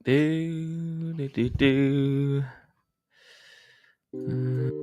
Do, do, do, do. Right.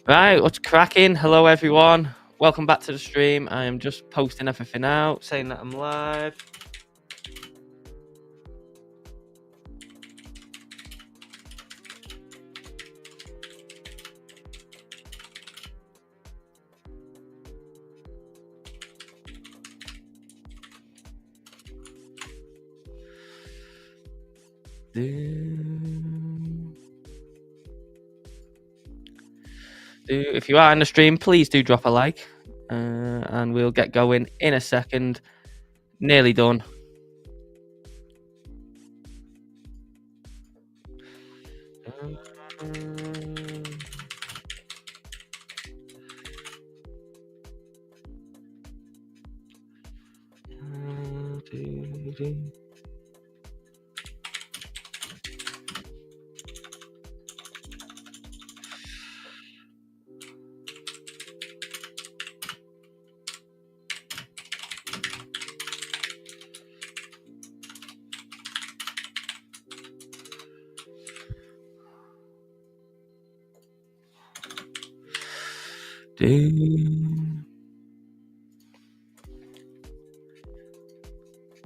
Right, what's cracking? Hello, everyone. Welcome back to the stream. I am just posting everything out, saying that I'm live. If you are in the stream, please do drop a like, and we'll get going in a second. Nearly done.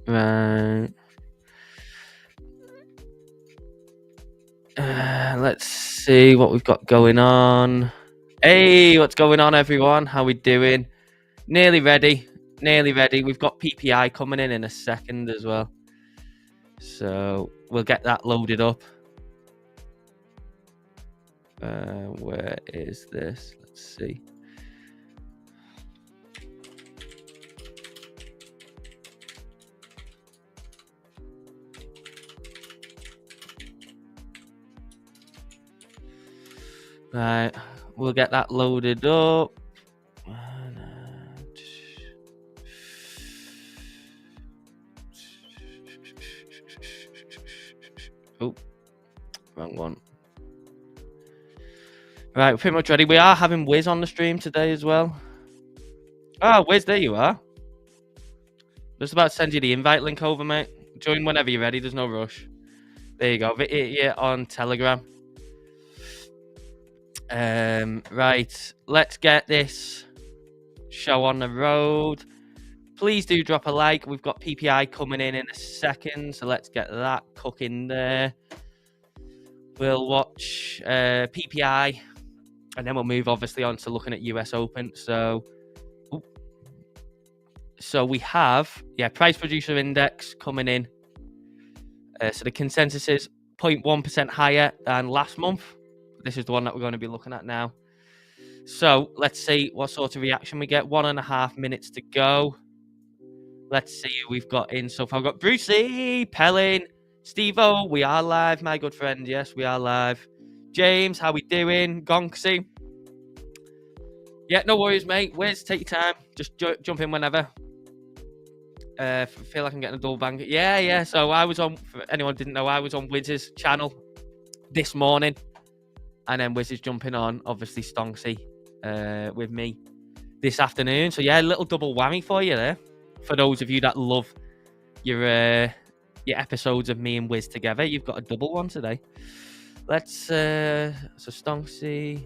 Right. Let's see what we've got going on. Hey, what's going on, everyone? How we doing? Nearly ready. Nearly ready. We've got PPI coming in a second as well. So we'll get that loaded up. Where is this? Let's see. Right, we'll get that loaded up. Oh, wrong one. Right, we're pretty much ready. We are having Wiz on the stream today as well. Oh, Wiz, there you are. Just about to send you the invite link over, mate. Join whenever you're ready. There's no rush. There you go. Yeah, on Telegram. Right, let's get this show on the road. Please do drop a like. We've got PPI coming in a second, so let's get that cooking there. We'll watch PPI, and then we'll move obviously on to looking at US Open. So we have, price producer index coming in. So the consensus is 0.1% higher than last month. This is the one that we're going to be looking at now. So let's see what sort of reaction we get. 1.5 minutes to go. Let's see who we've got in so far. I've got Brucey, Pellin, Steve-O. We are live, my good friend. Yes, we are live. James, how we doing? Gonksy. Yeah, no worries, mate. Wiz, take your time. Just jump in whenever. Feel like I'm getting a double bang. Yeah. So I was on, for anyone who didn't know, I was on Wiz's channel this morning. And then Wiz is jumping on, obviously, Stonksy with me this afternoon. So, yeah, a little double whammy for you there. For those of you that love your episodes of me and Wiz together, you've got a double one today. Let's, so Stonksy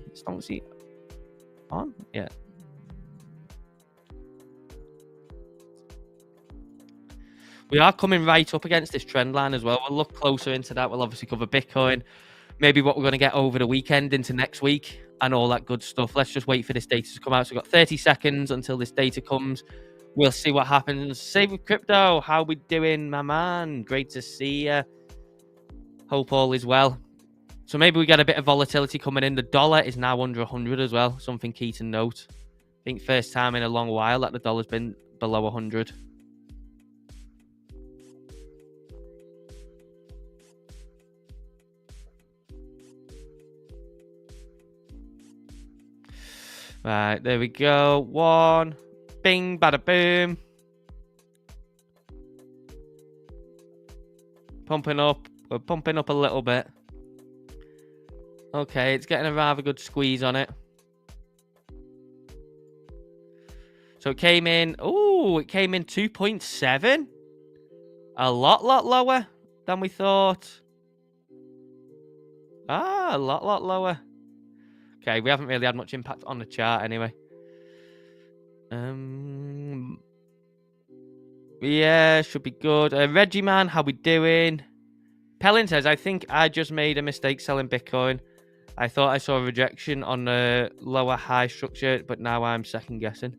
on? Yeah. We are coming right up against this trend line as well. We'll look closer into that. We'll obviously cover Bitcoin, maybe what we're going to get over the weekend into next week and all that good stuff. Let's just wait for this data to come out. So we've got 30 seconds until this data comes. We'll see what happens. Save with crypto. How we doing, my man? Great to see you. Hope all is well. So maybe we get a bit of volatility coming in. The dollar is now under 100 as well. Something key to note. I think first time in a long while that the dollar's been below 100. Right, there we go. One. Bing, bada boom. Pumping up. We're pumping up a little bit. Okay, it's getting a rather good squeeze on it. So it came in. Oh, it came in 2.7. A lot lower than we thought. A lot lower. Okay, we haven't really had much impact on the chart anyway. Yeah, should be good. Reggie man, how we doing? Pellin says, I think I just made a mistake selling Bitcoin. I thought I saw a rejection on the lower high structure, but now I'm second guessing.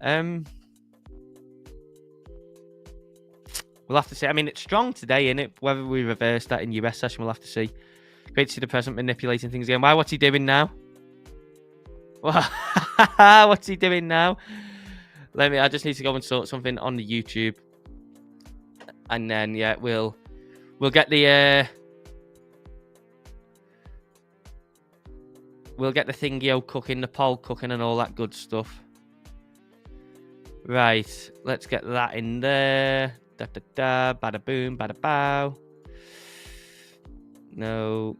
We'll have to see. I mean, it's strong today, isn't it? Whether we reverse that in US session, we'll have to see. Great to see the president manipulating things again. Why? What's he doing now? What's he doing now? I just need to go and sort something on the YouTube, and then yeah, we'll get the thingio cooking, the poll cooking, and all that good stuff. Right, let's get that in there. Da da da, bada boom, bada bow. No.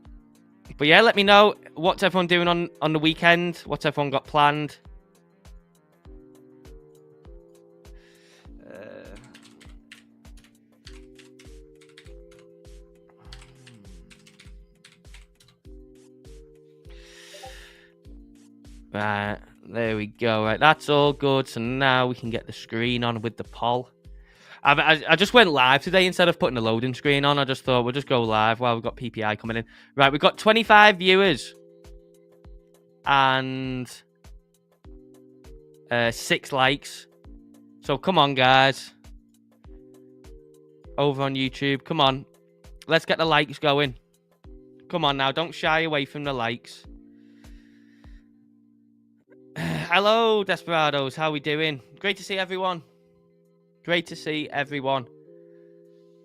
But yeah, let me know what's everyone doing on the weekend. What's everyone got planned? Right, there we go. Right, that's all good. So now we can get the screen on with the poll. I just went live today instead of putting the loading screen on. I just thought we'll just go live while we've got PPI coming in. Right, we've got 25 viewers and 6 likes. So come on, guys. Over on YouTube. Come on. Let's get the likes going. Come on now. Don't shy away from the likes. Hello, Desperados. How we doing? Great to see everyone. Great to see everyone.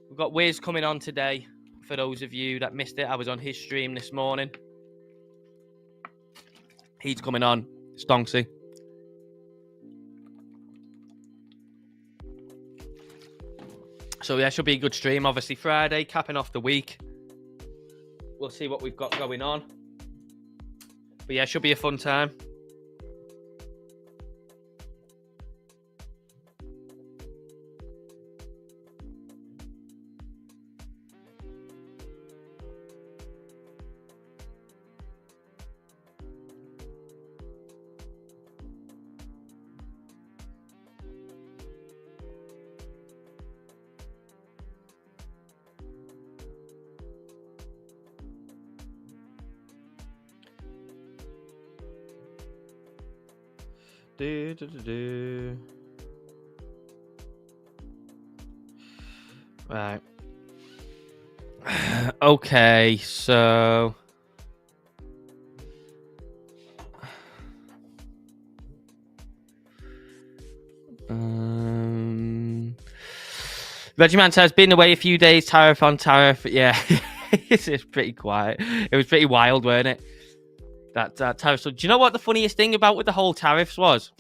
We've got Wiz coming on today. For those of you that missed it, I was on his stream this morning. He's coming on. Stonksy. So yeah, should be a good stream. Obviously Friday, capping off the week. We'll see what we've got going on. But yeah, should be a fun time. Right. Okay, so Regiman says been away a few days, tariff on tariff. Yeah, it's pretty quiet. It was pretty wild, weren't it? That tariff. So, do you know what the funniest thing about with the whole tariffs was?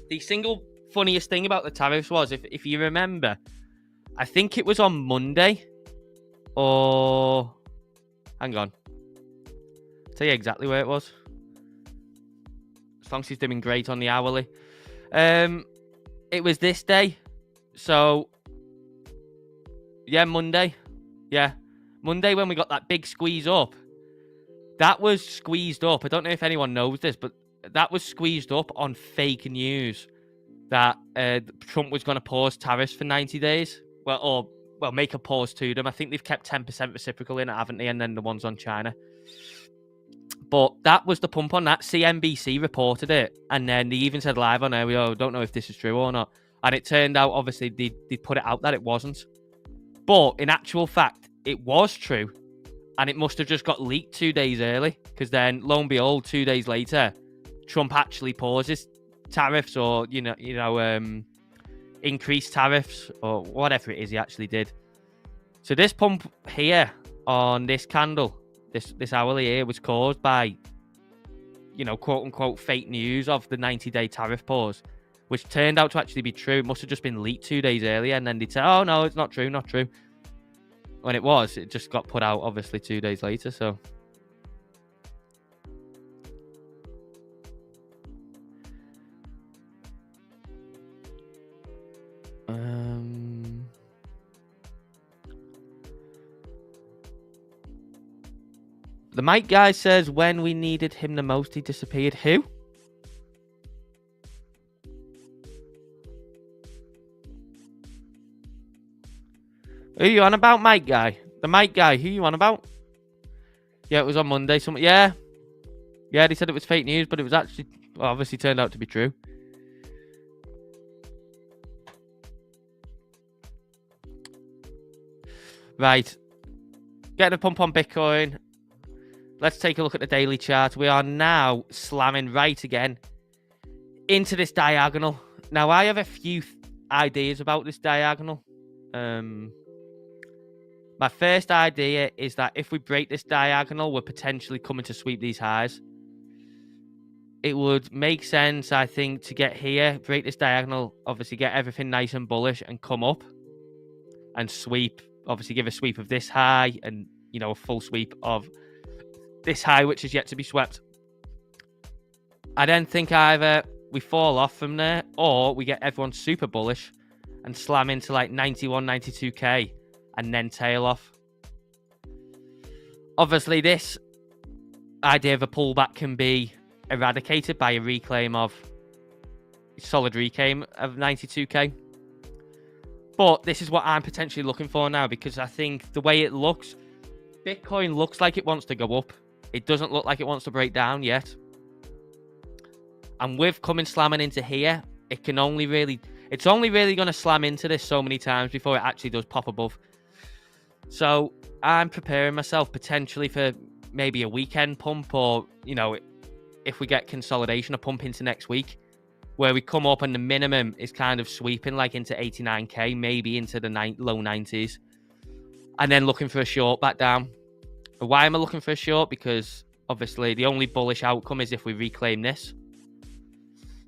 The single funniest thing about the tariffs was, if you remember, I think it was on Monday, or hang on, I'll tell you exactly where it was. Stonksy's doing great on the hourly. It was this day, so yeah, Monday, Monday when we got that big squeeze up. That was squeezed up. I don't know if anyone knows this, but that was squeezed up on fake news that Trump was going to pause tariffs for 90 days. Well, or make a pause to them. I think they've kept 10% reciprocal in it, haven't they? And then the ones on China. But that was the pump on that. CNBC reported it. And then they even said live on there, we don't know if this is true or not. And it turned out, obviously, they put it out that it wasn't. But in actual fact, it was true. And it must have just got leaked 2 days early. Because then, lo and behold, 2 days later, Trump actually pauses tariffs or, increased tariffs or whatever it is he actually did. So this pump here on this candle, this hourly here, was caused by, quote unquote fake news of the 90-day tariff pause, which turned out to actually be true. It must have just been leaked 2 days earlier, and then they said, "Oh no, it's not true, not true." When it just got put out obviously 2 days later. So the Mike guy says when we needed him the most, he disappeared. Who? Who are you on about, Mike guy? The Mike guy, who are you on about? Yeah, it was on Monday. Yeah, they said it was fake news, but it was actually obviously turned out to be true. Right. Getting a pump on Bitcoin. Let's take a look at the daily chart. We are now slamming right again into this diagonal. Now, I have a few ideas about this diagonal. My first idea is that if we break this diagonal, we're potentially coming to sweep these highs. It would make sense, I think, to get here, break this diagonal, obviously get everything nice and bullish and come up and sweep. Obviously give a sweep of this high and, a full sweep of this high, which is yet to be swept. I then think either we fall off from there or we get everyone super bullish and slam into like 91, 92k and then tail off. Obviously, this idea of a pullback can be eradicated by a reclaim of solid reclaim of 92k. But this is what I'm potentially looking for now, because I think the way it looks, Bitcoin looks like it wants to go up. It doesn't look like it wants to break down yet. And with coming slamming into here, it's only really going to slam into this so many times before it actually does pop above. So I'm preparing myself potentially for maybe a weekend pump, or, if we get consolidation, a pump into next week, where we come up and the minimum is kind of sweeping like into 89k, maybe into the low 90s, and then looking for a short back down. Why am I looking for a short? Because obviously the only bullish outcome is if we reclaim this.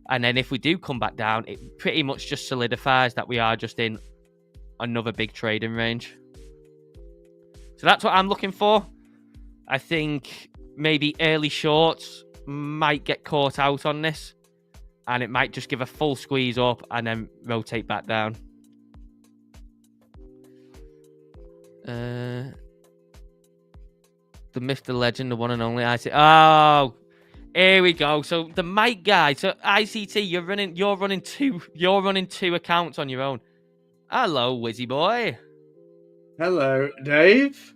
And then if we do come back down, it pretty much just solidifies that we are just in another big trading range. So that's what I'm looking for. I think maybe early shorts might get caught out on this, and it might just give a full squeeze up and then rotate back down. The myth, the legend, the one and only ICT. Oh, here we go. So the Mike guy. So ICT, you're running two accounts on your own. Hello, Wizzy boy. Hello, Dave.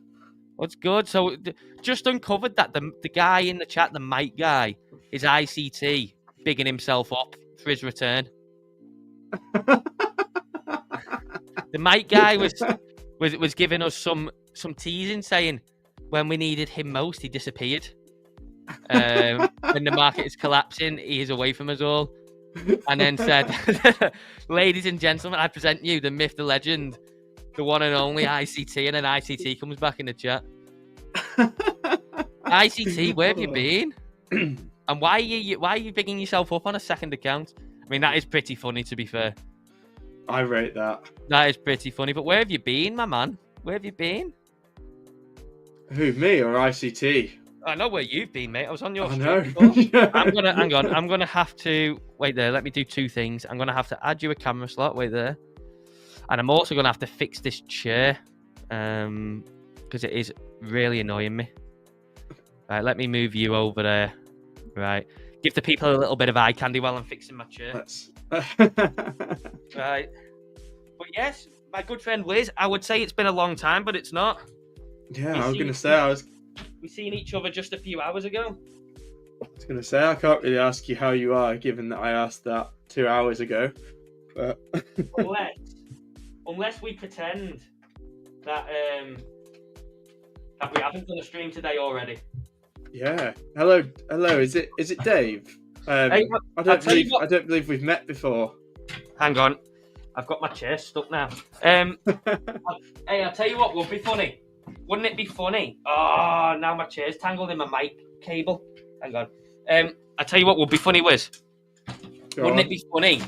What's good? So just uncovered that the guy in the chat, the Mike guy, is ICT, bigging himself up for his return. The Mike guy was giving us some teasing, saying when we needed him most, he disappeared. When the market is collapsing, he is away from us all. And then said, ladies and gentlemen, I present you the myth, the legend, the one and only ICT. And then ICT comes back in the chat. ICT, where have you been? And why are you bigging yourself up on a second account? I mean, that is pretty funny, to be fair. I rate that. That is pretty funny. But where have you been, my man? Where have you been? Who, me or ICT? I know where you've been, mate. I was on your stream. I'm gonna have to wait there. Let me do two things. I'm gonna have to add you a camera slot. Wait there, and I'm also gonna have to fix this chair, because it is really annoying me. Right, let me move you over there. Right, give the people a little bit of eye candy while I'm fixing my chair. Right, but yes, my good friend Liz, I would say it's been a long time, but it's not. Yeah, I was gonna say we seen each other just a few hours ago. I can't really ask you how you are, given that I asked that 2 hours ago. But unless we pretend that we haven't done a stream today already. Yeah. Hello. Is it Dave? Hey, I don't believe we've met before. Hang on, I've got my chair stuck now. Hey, I'll tell you what would be funny. Wouldn't it be funny? Oh, now my chair's tangled in my mic cable. Hang on. I'll tell you what would be funny, Wiz. Wouldn't it be funny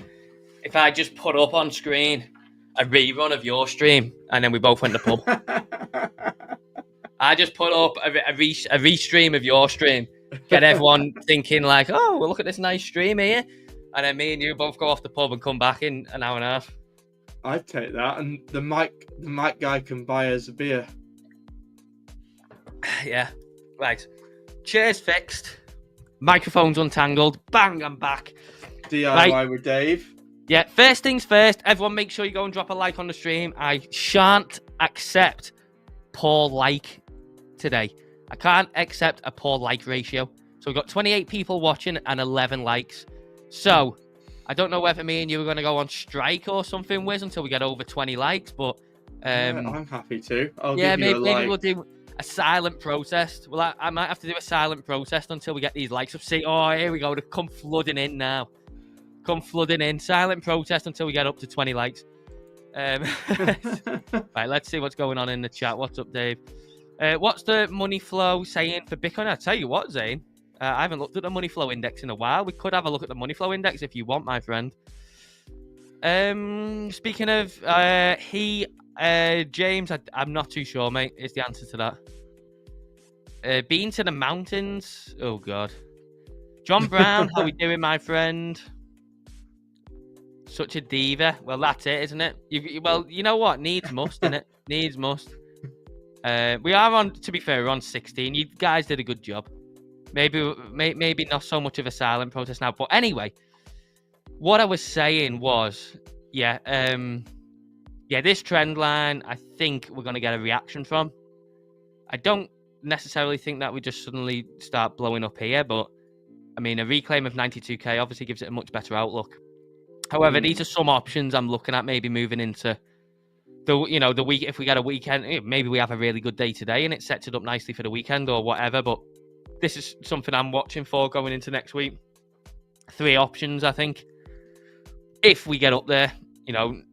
if I just put up on screen a rerun of your stream and then we both went to pub? I just put up a restream of your stream, get everyone thinking like, oh, well, look at this nice stream here, and then me and you both go off the pub and come back in an hour and a half. I'd take that, and the mic guy can buy us a beer. Yeah, right. Chairs fixed, microphones untangled. Bang, I'm back. DIY with Dave. Yeah, first things first, everyone make sure you go and drop a like on the stream. I shan't accept poor like today. I can't accept a poor like ratio. So we've got 28 people watching and 11 likes. So I don't know whether me and you are going to go on strike or something, Wiz, until we get over 20 likes. But I'm happy to. Maybe we'll do a silent protest. Well, I might have to do a silent protest until we get these likes up. See, oh, here we go. They come flooding in now. Silent protest until we get up to 20 likes. Right, let's see what's going on in the chat. What's up, Dave? What's the money flow saying for Bitcoin? I'll tell you what, Zane. I haven't looked at the money flow index in a while. We could have a look at the money flow index if you want, my friend. Speaking of James, I'm not too sure, mate, is the answer to that. Been to the mountains? Oh, God. John Brown, how we doing, my friend? Such a diva. Well, that's it, isn't it? Well, you know what? Needs must, innit? Needs must. We are on, to be fair, we're on 16. You guys did a good job. Maybe not so much of a silent protest now. But anyway, what I was saying was, this trend line, I think we're going to get a reaction from. I don't necessarily think that we just suddenly start blowing up here, but I mean, a reclaim of 92k obviously gives it a much better outlook. However, these are some options I'm looking at, maybe moving into the week. If we get a weekend, maybe we have a really good day today and it sets it up nicely for the weekend or whatever. But this is something I'm watching for going into next week. 3 options, I think. If we get up there,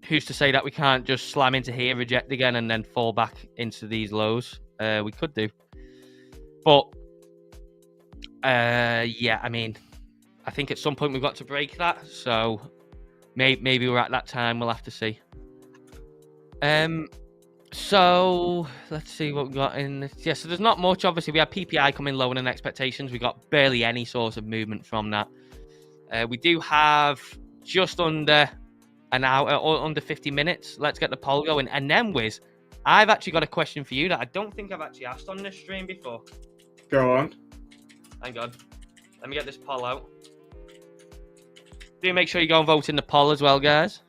who's to say that we can't just slam into here, reject again, and then fall back into these lows? We could do. But, I mean, I think at some point we've got to break that. So maybe we're at that time. We'll have to see. So let's see what we got in this. Yeah, so there's not much. Obviously, we had PPI coming lower than expectations. We got barely any sort of movement from that. We do have just under an hour or under 50 minutes. Let's get the poll going. And then, Wiz, I've actually got a question for you that I don't think I've actually asked on this stream before. Go on. Hang on. Let me get this poll out. Do make sure you go and vote in the poll as well, guys.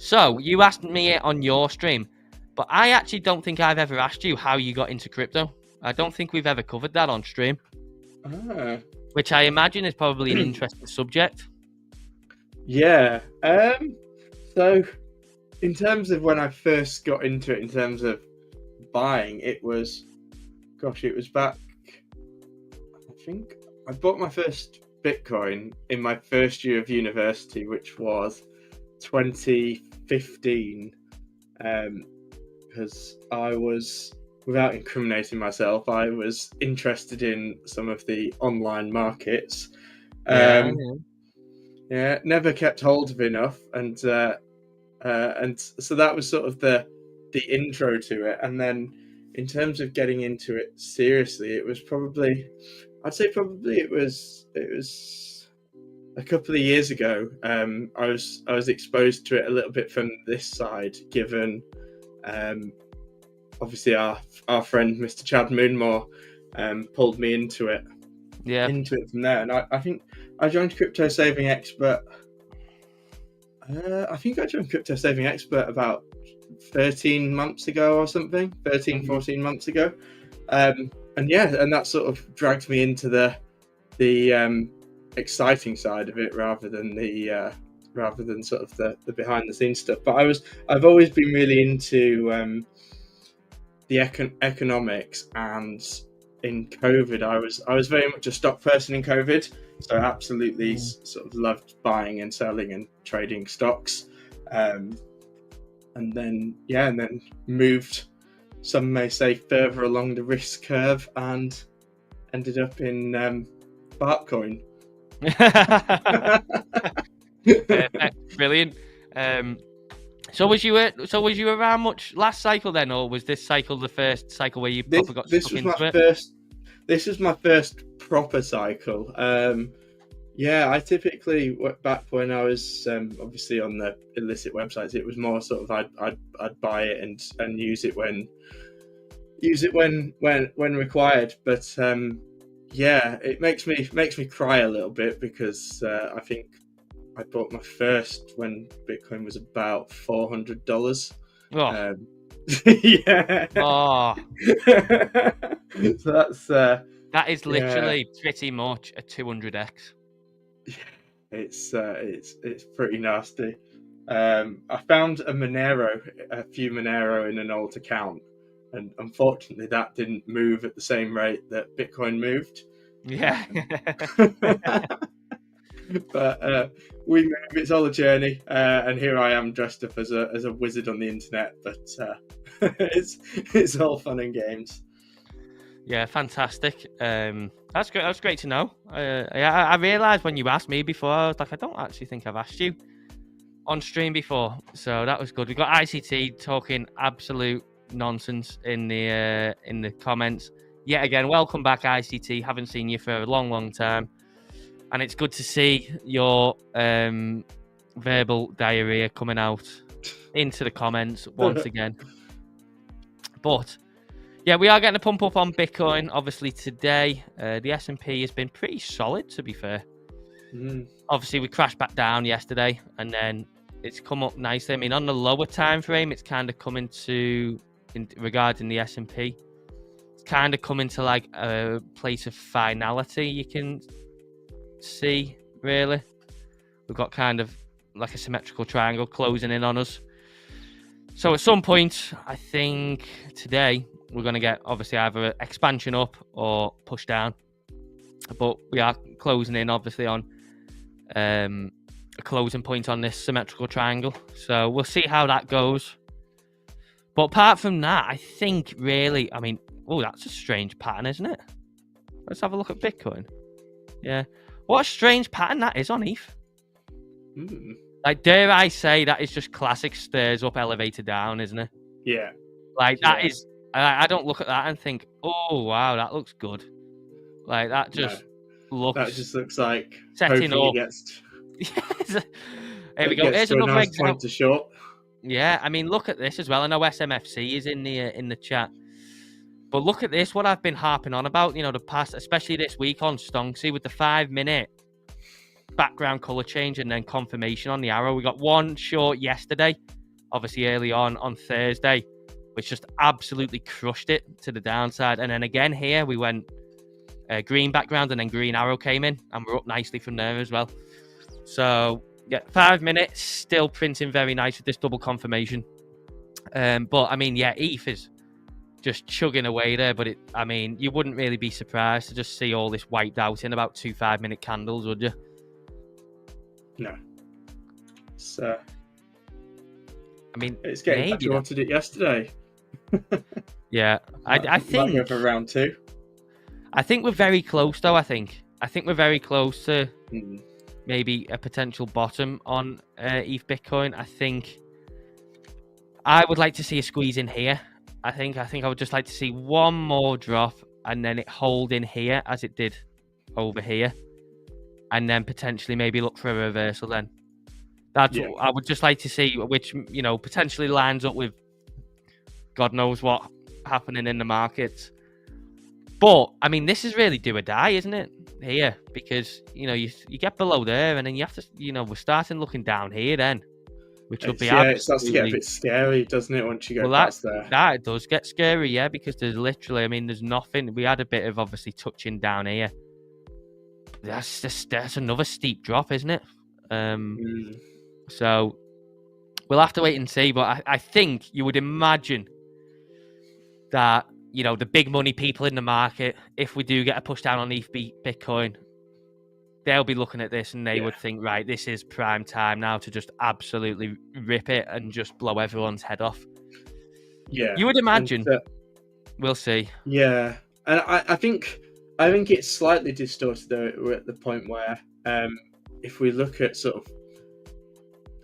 So, you asked me it on your stream, but I actually don't think I've ever asked you how you got into crypto. I don't think we've ever covered that on stream. Which I imagine is probably an interesting subject. Yeah. So, in terms of when I first got into it, in terms of buying, it was back, I think I bought my first Bitcoin in my first year of university, which was 2015, because I was, without incriminating myself, I was interested in some of the online markets. Never kept hold of enough, and so that was sort of the intro to it. And then in terms of getting into it seriously, it was probably it was a couple of years ago. I was exposed to it a little bit from this side, given obviously our friend Mr. Chad Moonmore pulled me into it from there. And I think I joined Crypto Saving Expert I think I joined Crypto Saving Expert about 13 months ago or something, 13, 14 months ago. And that sort of dragged me into the exciting side of it rather than sort of the behind the scenes stuff. But I've always been really into the economics, and in COVID I was very much a stock person in COVID, so I absolutely sort of loved buying and selling and trading stocks, and then moved, some may say, further along the risk curve and ended up in Bartcoin. Perfect. Brilliant. So was you around much last cycle then, or was this cycle the first cycle where you probably got stuck into it? This was my first proper cycle. I typically, back when I was obviously on the illicit websites, it was more sort of I'd buy it and use it when required. But it makes me cry a little bit, because I think I bought my first when Bitcoin was about $400. Oh. Yeah. Oh. So that is literally pretty much a 200x. It's pretty nasty. I found a few Monero in an old account, and unfortunately that didn't move at the same rate that Bitcoin moved. Yeah. But we move. It's all a journey, and here I am dressed up as a wizard on the internet. But it's all fun and games. Yeah, fantastic. That's great. That's great to know. I realised when you asked me before, I was like, I don't actually think I've asked you on stream before, so that was good. We got ICT talking absolute nonsense in the comments. Yet again, welcome back, ICT. Haven't seen you for a long time, and it's good to see your verbal diarrhea coming out into the comments once again. But yeah, we are getting a pump up on Bitcoin. Obviously today, the S&P has been pretty solid, to be fair. Obviously, we crashed back down yesterday, and then it's come up nicely. I mean, on the lower time frame, it's kind of coming to, regarding the S&P, it's kind of coming to like a place of finality. You can see, really. We've got kind of like a symmetrical triangle closing in on us. So at some point, I think today, we're going to get, obviously, either an expansion up or push down. But we are closing in, obviously, on a closing point on this symmetrical triangle. So we'll see how that goes. But apart from that, I think really, I mean, that's a strange pattern, isn't it? Let's have a look at Bitcoin. Yeah. What a strange pattern that is on ETH. Like, dare I say, that is just classic stairs up, elevator down, isn't it? Yeah. Like, that is... I don't look at that and think, oh, wow, that looks good. Like, that just looks... That just looks like setting up. Gets... Yes. Here we go. Here's another example. Point to short. Yeah, I mean, look at this as well. I know SMFC is in the chat. But look at this, what I've been harping on about, the past, especially this week on Stonksy, with the 5-minute background color change and then confirmation on the arrow. We got one short yesterday, obviously early on Thursday, which just absolutely crushed it to the downside. And then again here, we went green background and then green arrow came in, and we're up nicely from there as well. So, yeah, 5 minutes, still printing very nice with this double confirmation. But, I mean, yeah, ETH is just chugging away there. But, you wouldn't really be surprised to just see all this wiped out in about 2 5-minute candles, would you? No. So, it's getting back. You wanted it yesterday. Yeah, I think. Might go for round 2. I think we're very close, though. I think we're very close to maybe a potential bottom on ETH Bitcoin. I think I would like to see a squeeze in here. I think I would just like to see one more drop and then it hold in here as it did over here, and then potentially maybe look for a reversal. Then that's what I would just like to see, which potentially lines up with God knows what happening in the markets. But this is really do or die, isn't it? Here, because you get below there, and then you have to, we're starting looking down here. Then which will be it starts to get a absolutely. bit scary, doesn't it, once you go Well, past there? that does get scary, yeah, because there's literally, I mean, there's nothing. We had a bit of obviously touching down here. That's another steep drop, isn't it? So we'll have to wait and see. But I think you would imagine that, you know, the big money people in the market, if we do get a push down on ETH Bitcoin, they'll be looking at this and they would think, right, this is prime time now to just absolutely rip it and just blow everyone's head off. Yeah, you would imagine. And, we'll see. Yeah, and I think it's slightly distorted though. We're at the point where if we look at sort of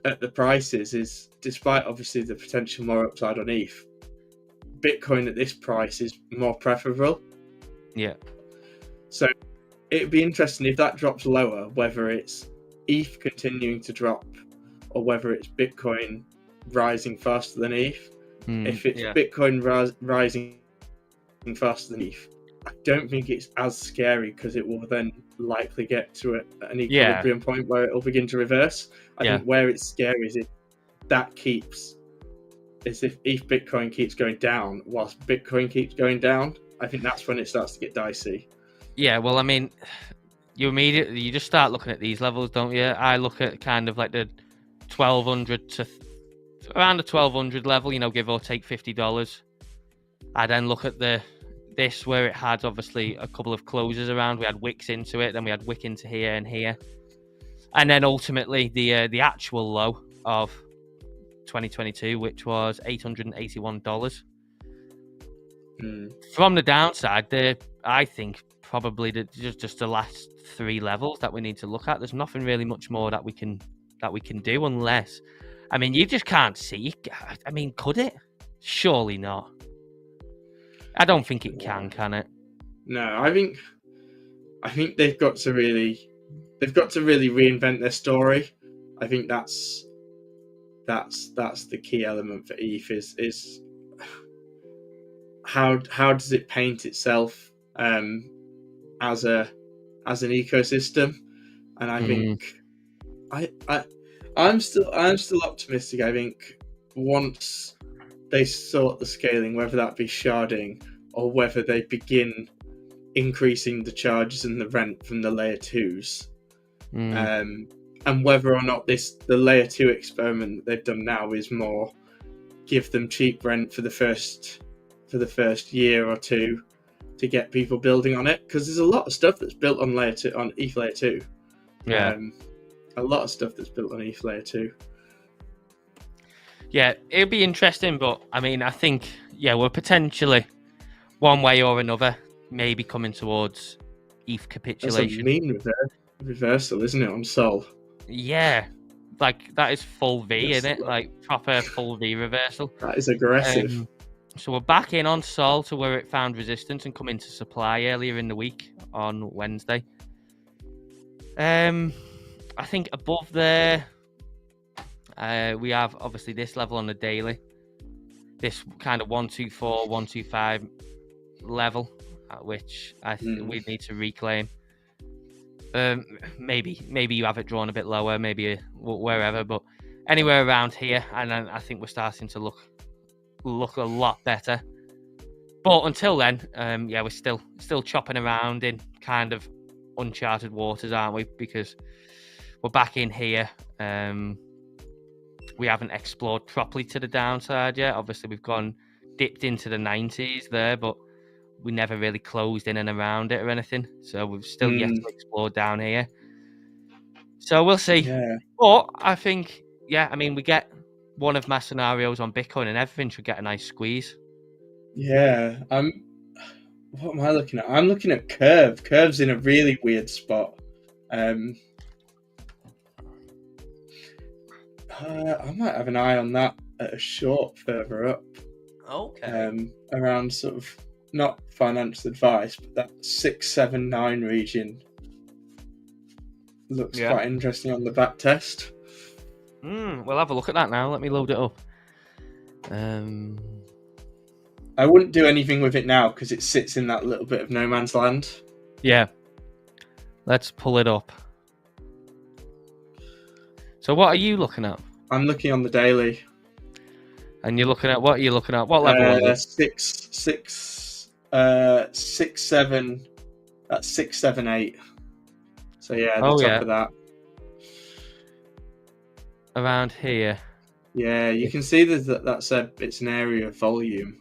at the prices, is despite obviously the potential more upside on ETH, Bitcoin at this price is more preferable. Yeah. So it'd be interesting if that drops lower, whether it's ETH continuing to drop or whether it's Bitcoin rising faster than ETH. If it's Bitcoin rising faster than ETH, I don't think it's as scary because it will then likely get to an equilibrium point where it'll begin to reverse. I think where it's scary is if ETH Bitcoin keeps going down whilst Bitcoin keeps going down. I think that's when it starts to get dicey. Yeah, well, I mean, you just start looking at these levels, don't you? I look at kind of like the 1,200 to around the 1,200 level, you know, give or take $50. I then look at this where it had obviously a couple of closes around. We had wicks into it, then we had wick into here and here, and then ultimately the actual low of 2022, which was $881. From the downside, I think probably just the last three levels that we need to look at. There's nothing really much more that we can do unless, I mean, you just can't see. I mean, could it? Surely not. I don't think it can it? No, I think they've got to really reinvent their story. I think that's the key element for ETH is how does it paint itself as an ecosystem, and I think I'm still optimistic. I think once they sort the scaling, whether that be sharding or whether they begin increasing the charges and the rent from the layer 2s, and whether or not the layer 2 experiment that they've done now is more give them cheap rent for the first year or two to get people building on it, because there's a lot of stuff that's built on layer 2, on ETH layer 2. A lot of stuff that's built on ETH layer 2. Yeah, it'll be interesting, but I mean, I think we're potentially one way or another maybe coming towards ETH capitulation. That's a mean reversal, isn't it, on Sol? Yeah, like that is full V, isn't it? Like proper full V reversal. That is aggressive. So we're back in on Sol to where it found resistance and come into supply earlier in the week on Wednesday. I think above there, we have obviously this level on the daily, this kind of 124, 125 level, which I think we need to reclaim. Maybe you have it drawn a bit lower, maybe wherever, but anywhere around here, and then I think we're starting to look a lot better. But until then, we're still chopping around in kind of uncharted waters, aren't we? Because we're back in here. We haven't explored properly to the downside yet. Obviously, we've dipped into the 90s there, but we never really closed in and around it or anything. So we've still yet to explore down here. So we'll see. Yeah. But I think, I mean, we get one of my scenarios on Bitcoin and everything should get a nice squeeze. Yeah. What am I looking at? I'm looking at Curve. Curve's in a really weird spot. I might have an eye on that at a short further up. Okay. Around sort of, not financial advice, but that 679 region looks quite interesting on the back test. We'll have a look at that now. Let me load it up. I wouldn't do anything with it now because it sits in that little bit of no man's land. Yeah. Let's pull it up. So what are you looking at? I'm looking on the daily. And you're looking at what? You're looking at what level was it? 6, 7. That's 6, 7, 8. So yeah, the Oh, top yeah. of that. Around here. Yeah, you can see that's it's an area of volume.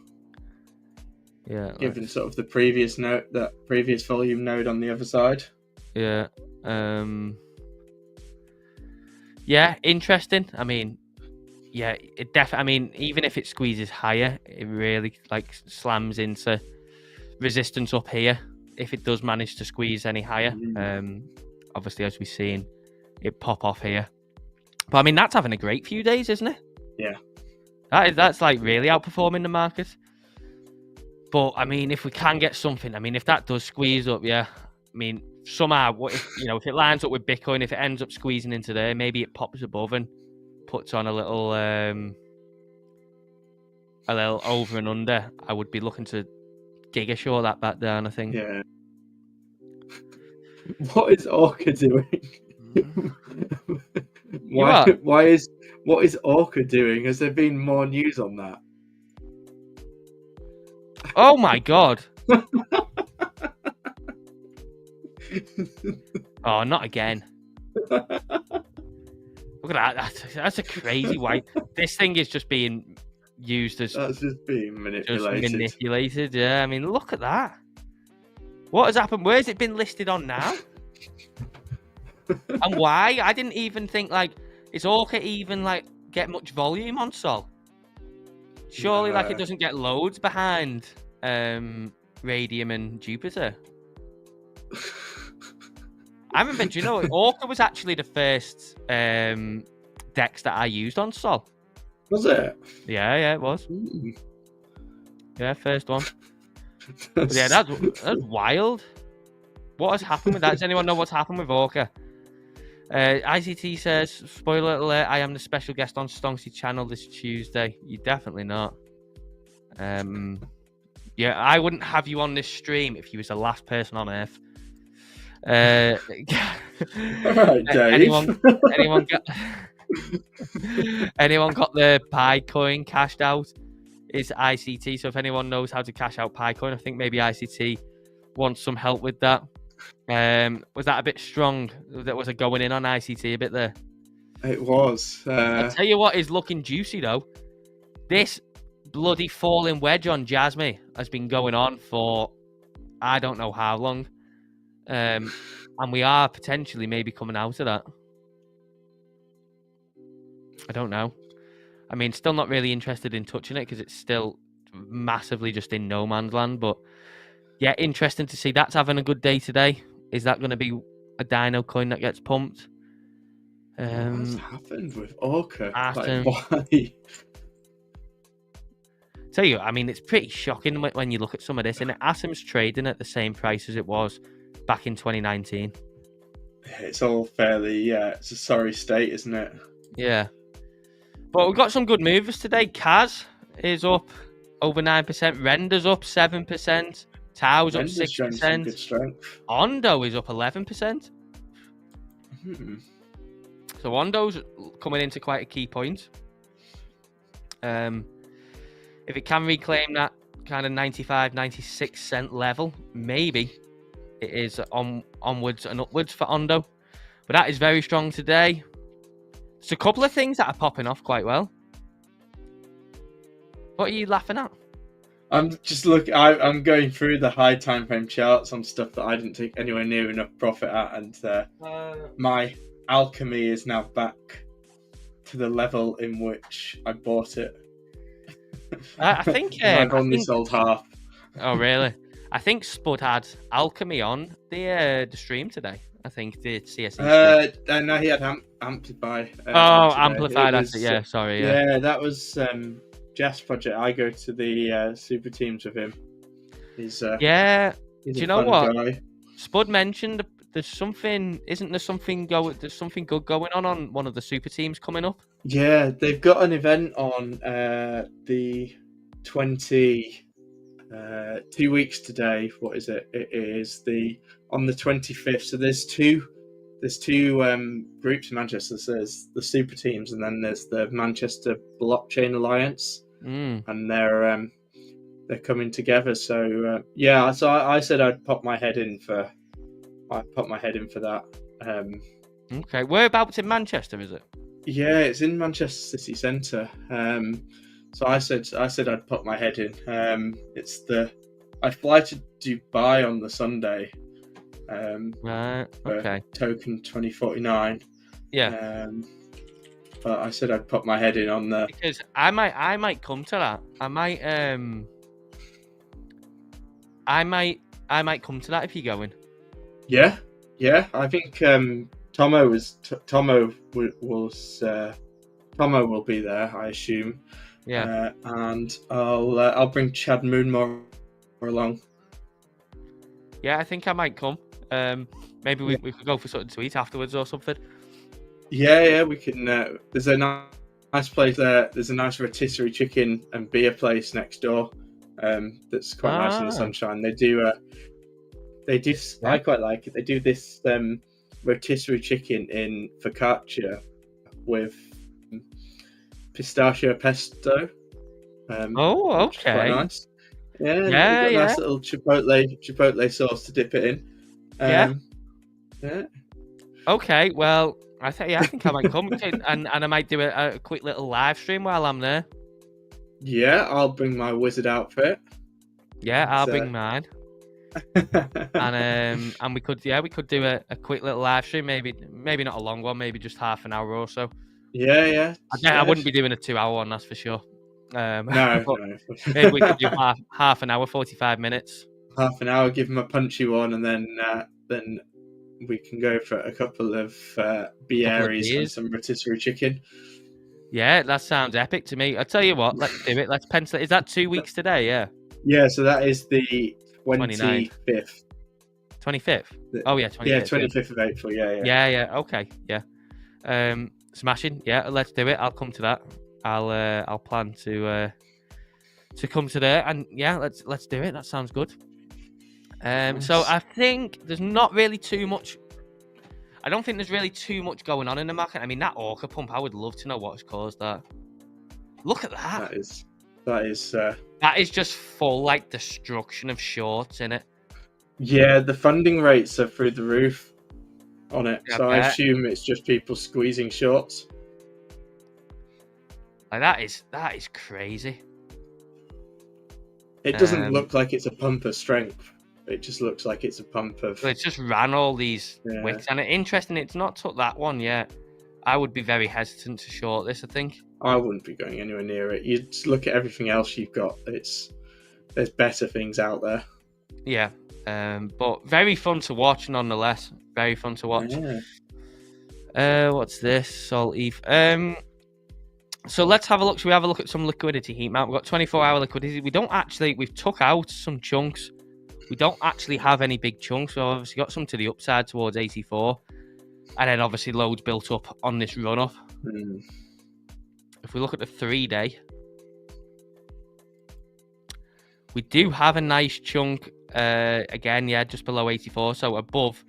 Yeah. Given sort of the previous volume node on the other side. Yeah. Yeah, interesting. I mean, yeah, it definitely. I mean, even if it squeezes higher, it really like slams into resistance up here. If it does manage to squeeze any higher, obviously as we've seen, it pop off here. But I mean, that's having a great few days, isn't it? Yeah. That's like really outperforming the market. But I mean, if we can get something, I mean, if that does squeeze up, yeah, I mean, somehow, if it lines up with Bitcoin, if it ends up squeezing into there, maybe it pops above and puts on a little over and under. I would be looking to giga short that back down, I think. Yeah. What is Orca doing? What is Orca doing? Has there been more news on that? Oh my god! Oh, not again! Look at that. That's a crazy white. This thing is just being used as that's just being manipulated. Yeah, I mean, look at that. What has happened? Where has it been listed on now? And why? I didn't even think is Orca even get much volume on Sol? Surely it doesn't get loads behind Radium and Jupiter. I remember, do you know, Orca was actually the first DEX that I used on Sol. Was it? Yeah, it was. Yeah, first one. Yeah, that's wild. What has happened with that? Does anyone know what's happened with Orca? ICT says, spoiler alert, I am the special guest on Stonksy channel this Tuesday. You're definitely not. Yeah, I wouldn't have you on this stream if you was the last person on Earth. All right, Dave. Anyone got the Picoin cashed out? Is ICT. So if anyone knows how to cash out Picoin, I think maybe ICT wants some help with that. Was that a bit strong? Was it going in on ICT a bit there? It was. I'll tell you what is looking juicy though. This bloody falling wedge on Jasmine has been going on for I don't know how long. And we are potentially maybe coming out of that. I don't know. I mean, still not really interested in touching it because it's still massively just in no man's land. But yeah, interesting to see that's having a good day today. Is that going to be a dino coin that gets pumped? What's happened with Orca? Atom. Why? Tell you, I mean, it's pretty shocking when you look at some of this. And Atom's trading at the same price as it was back in 2019. It's all fairly, it's a sorry state, isn't it? Yeah. But we've got some good movers today. Kaz is up over 9%. Render's up 7%. Tau's up 6%. Good strength. Ondo is up 11%. So Ondo's coming into quite a key point. If it can reclaim that kind of 95, 96 cent level, maybe it is onwards and upwards for Ondo. But that is very strong today. There's a couple of things that are popping off quite well. What are you laughing at? I'm just looking. I'm going through the high time frame charts on stuff that I didn't take anywhere near enough profit at, and my alchemy is now back to the level in which I bought it. I think I've only sold half. Oh really? I think Spud had alchemy on the stream today. I think the CSE. No, he had Amplify. Amplify. That's it. Yeah, sorry. Yeah, that was Jess project. I go to the super teams with him. He's do you know what? Guy. Spud mentioned there's something. Isn't there something There's something good going on one of the super teams coming up. Yeah, they've got an event on the 2 weeks today. What is it? It is on the 25th. So there's two there's two groups in Manchester. So there's the super teams, and then there's the Manchester Blockchain Alliance, and they're coming together. So yeah, so I said I'd pop my head in for that. Okay, whereabouts in Manchester is it? Yeah, it's in Manchester city centre. So I said I'd pop my head in. I fly to Dubai on the Sunday. Right. Okay. Token 2049. Yeah. But I said I'd pop my head in on the, because I might come to that. I might come to that if you're going. Yeah. I think Tomo will be there, I assume. Yeah. And I'll bring Chad Moonmore along. Yeah, I think I might come. Maybe we could go for something to eat afterwards or something. Yeah, we can. There's a nice place there. There's a nice rotisserie chicken and beer place next door. That's quite nice in the sunshine. They do. Yeah. I quite like it. They do this rotisserie chicken in focaccia with pistachio pesto. Okay. Quite nice. Yeah. Yeah. Nice little chipotle sauce to dip it in. Yeah. Yeah. Okay. Well, I think I might come and I might do a quick little live stream while I'm there. Yeah, I'll bring my wizard outfit. Yeah, I'll bring mine. and we could do a quick little live stream, maybe not a long one, maybe just half an hour or so. Yeah. I wouldn't be doing a 2-hour one, that's for sure. No. Maybe we could do half an hour, 45 minutes. Half an hour, give them a punchy one, and then we can go for a couple of Bieries and some rotisserie chicken. Yeah, that sounds epic to me. I'll tell you what, let's do it. Let's pencil it. Is that 2 weeks today? Yeah. Yeah, so that is the 25th. 25th? Oh, yeah, 25th. Yeah, 25th of April, yeah. Yeah, okay, yeah. Smashing, yeah, let's do it. I'll come to that. I'll plan to come to there, and yeah, let's do it. That sounds good. Nice. So I think there's not really too much. I don't think there's really too much going on in the market. I mean, that orca pump, I would love to know what has caused that. Look at that. That is just full like destruction of shorts in it. Yeah, the funding rates are through the roof on it. So I assume it's just people squeezing shorts. Like that is crazy. It doesn't look like it's a pump of strength. It just looks like it's a pump of... It's just ran all these wicks. And interesting, it's not took that one yet. I would be very hesitant to short this, I think. I wouldn't be going anywhere near it. You just look at everything else you've got. There's better things out there. Yeah. But very fun to watch, nonetheless. Very fun to watch. Yeah. What's this? Salt ETH. So let's have a look. Should we have a look at some liquidity heat map? We've got 24-hour liquidity. We've took out some chunks. We don't actually have any big chunks. We've obviously got some to the upside towards 84. And then obviously loads built up on this run-up. If we look at the 3-day, we do have a nice chunk. Again, yeah, just below 84. So above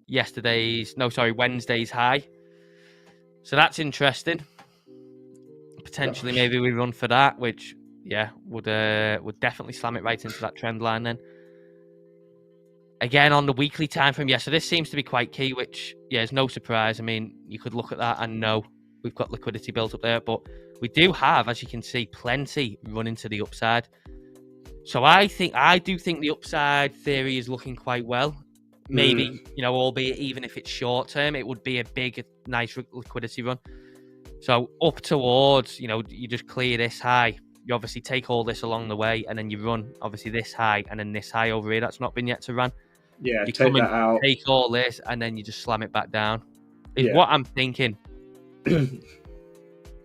Wednesday's high. So that's interesting. Potentially, maybe we run for that, which, yeah, would definitely slam it right into that trend line then. Again, on the weekly time frame, so this seems to be quite key, which, yeah, is no surprise. I mean, you could look at that and know we've got liquidity built up there, but we do have, as you can see, plenty running to the upside. So I do think the upside theory is looking quite well. Maybe, albeit even if it's short term, it would be a big, nice liquidity run. So up towards, you just clear this high. You obviously take all this along the way, and then you run, obviously, this high, and then this high over here that's not been yet to run. Yeah, you take that out. Take all this, and then you just slam it back down. Is what I'm thinking.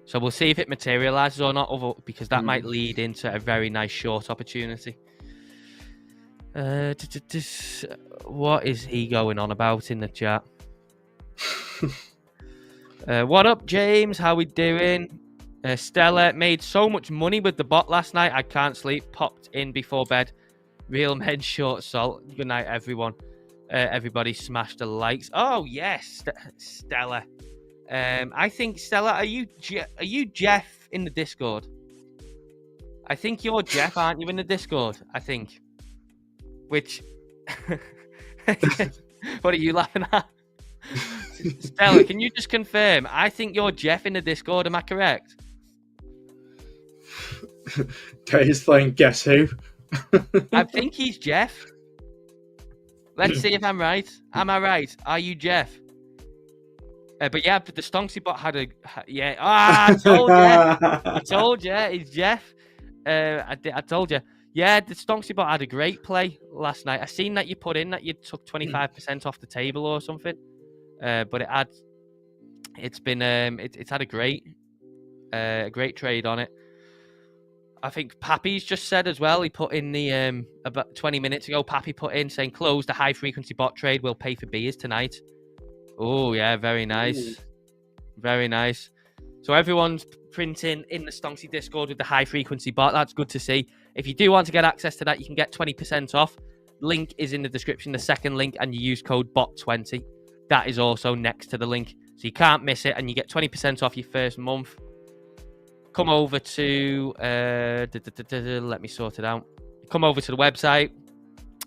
So we'll see if it materializes or not, because that might lead into a very nice short opportunity. What is he going on about in the chat? What up, James? How we doing? Stella made so much money with the bot last night. I can't sleep. Popped in before bed. Real men short salt. Good night, everyone. Everybody smash the likes. Oh yes, Stella. I think Stella, are you Jeff in the Discord? I think you're Jeff, aren't you, in the Discord? I think. Which, what are you laughing at? Stella, can you just confirm? I think you're Jeff in the Discord. Am I correct? Dave's playing Guess Who. I think he's Jeff. Let's see if I'm right. Am I right? Are you Jeff? But yeah, but the Stonksy bot had a yeah. Ah, I told you. I told you. It's Jeff. I told you. Yeah, the Stonksy bot had a great play last night. I seen that you put in that you took 25% off the table or something. But it's had a great trade on it. I think Pappy's just said as well. He put in the about 20 minutes ago. Pappy put in saying close the high frequency bot trade. Will pay for beers tonight. Oh yeah, very nice. Ooh. Very nice. So everyone's printing in the Stonksy Discord with the high frequency bot. That's good to see. If you do want to get access to that, you can get 20% off. Link is in the description, the second link, and you use code BOT20. That is also next to the link. So you can't miss it, and you get 20% off your first month. Come over to let me sort it out. Come over to the website,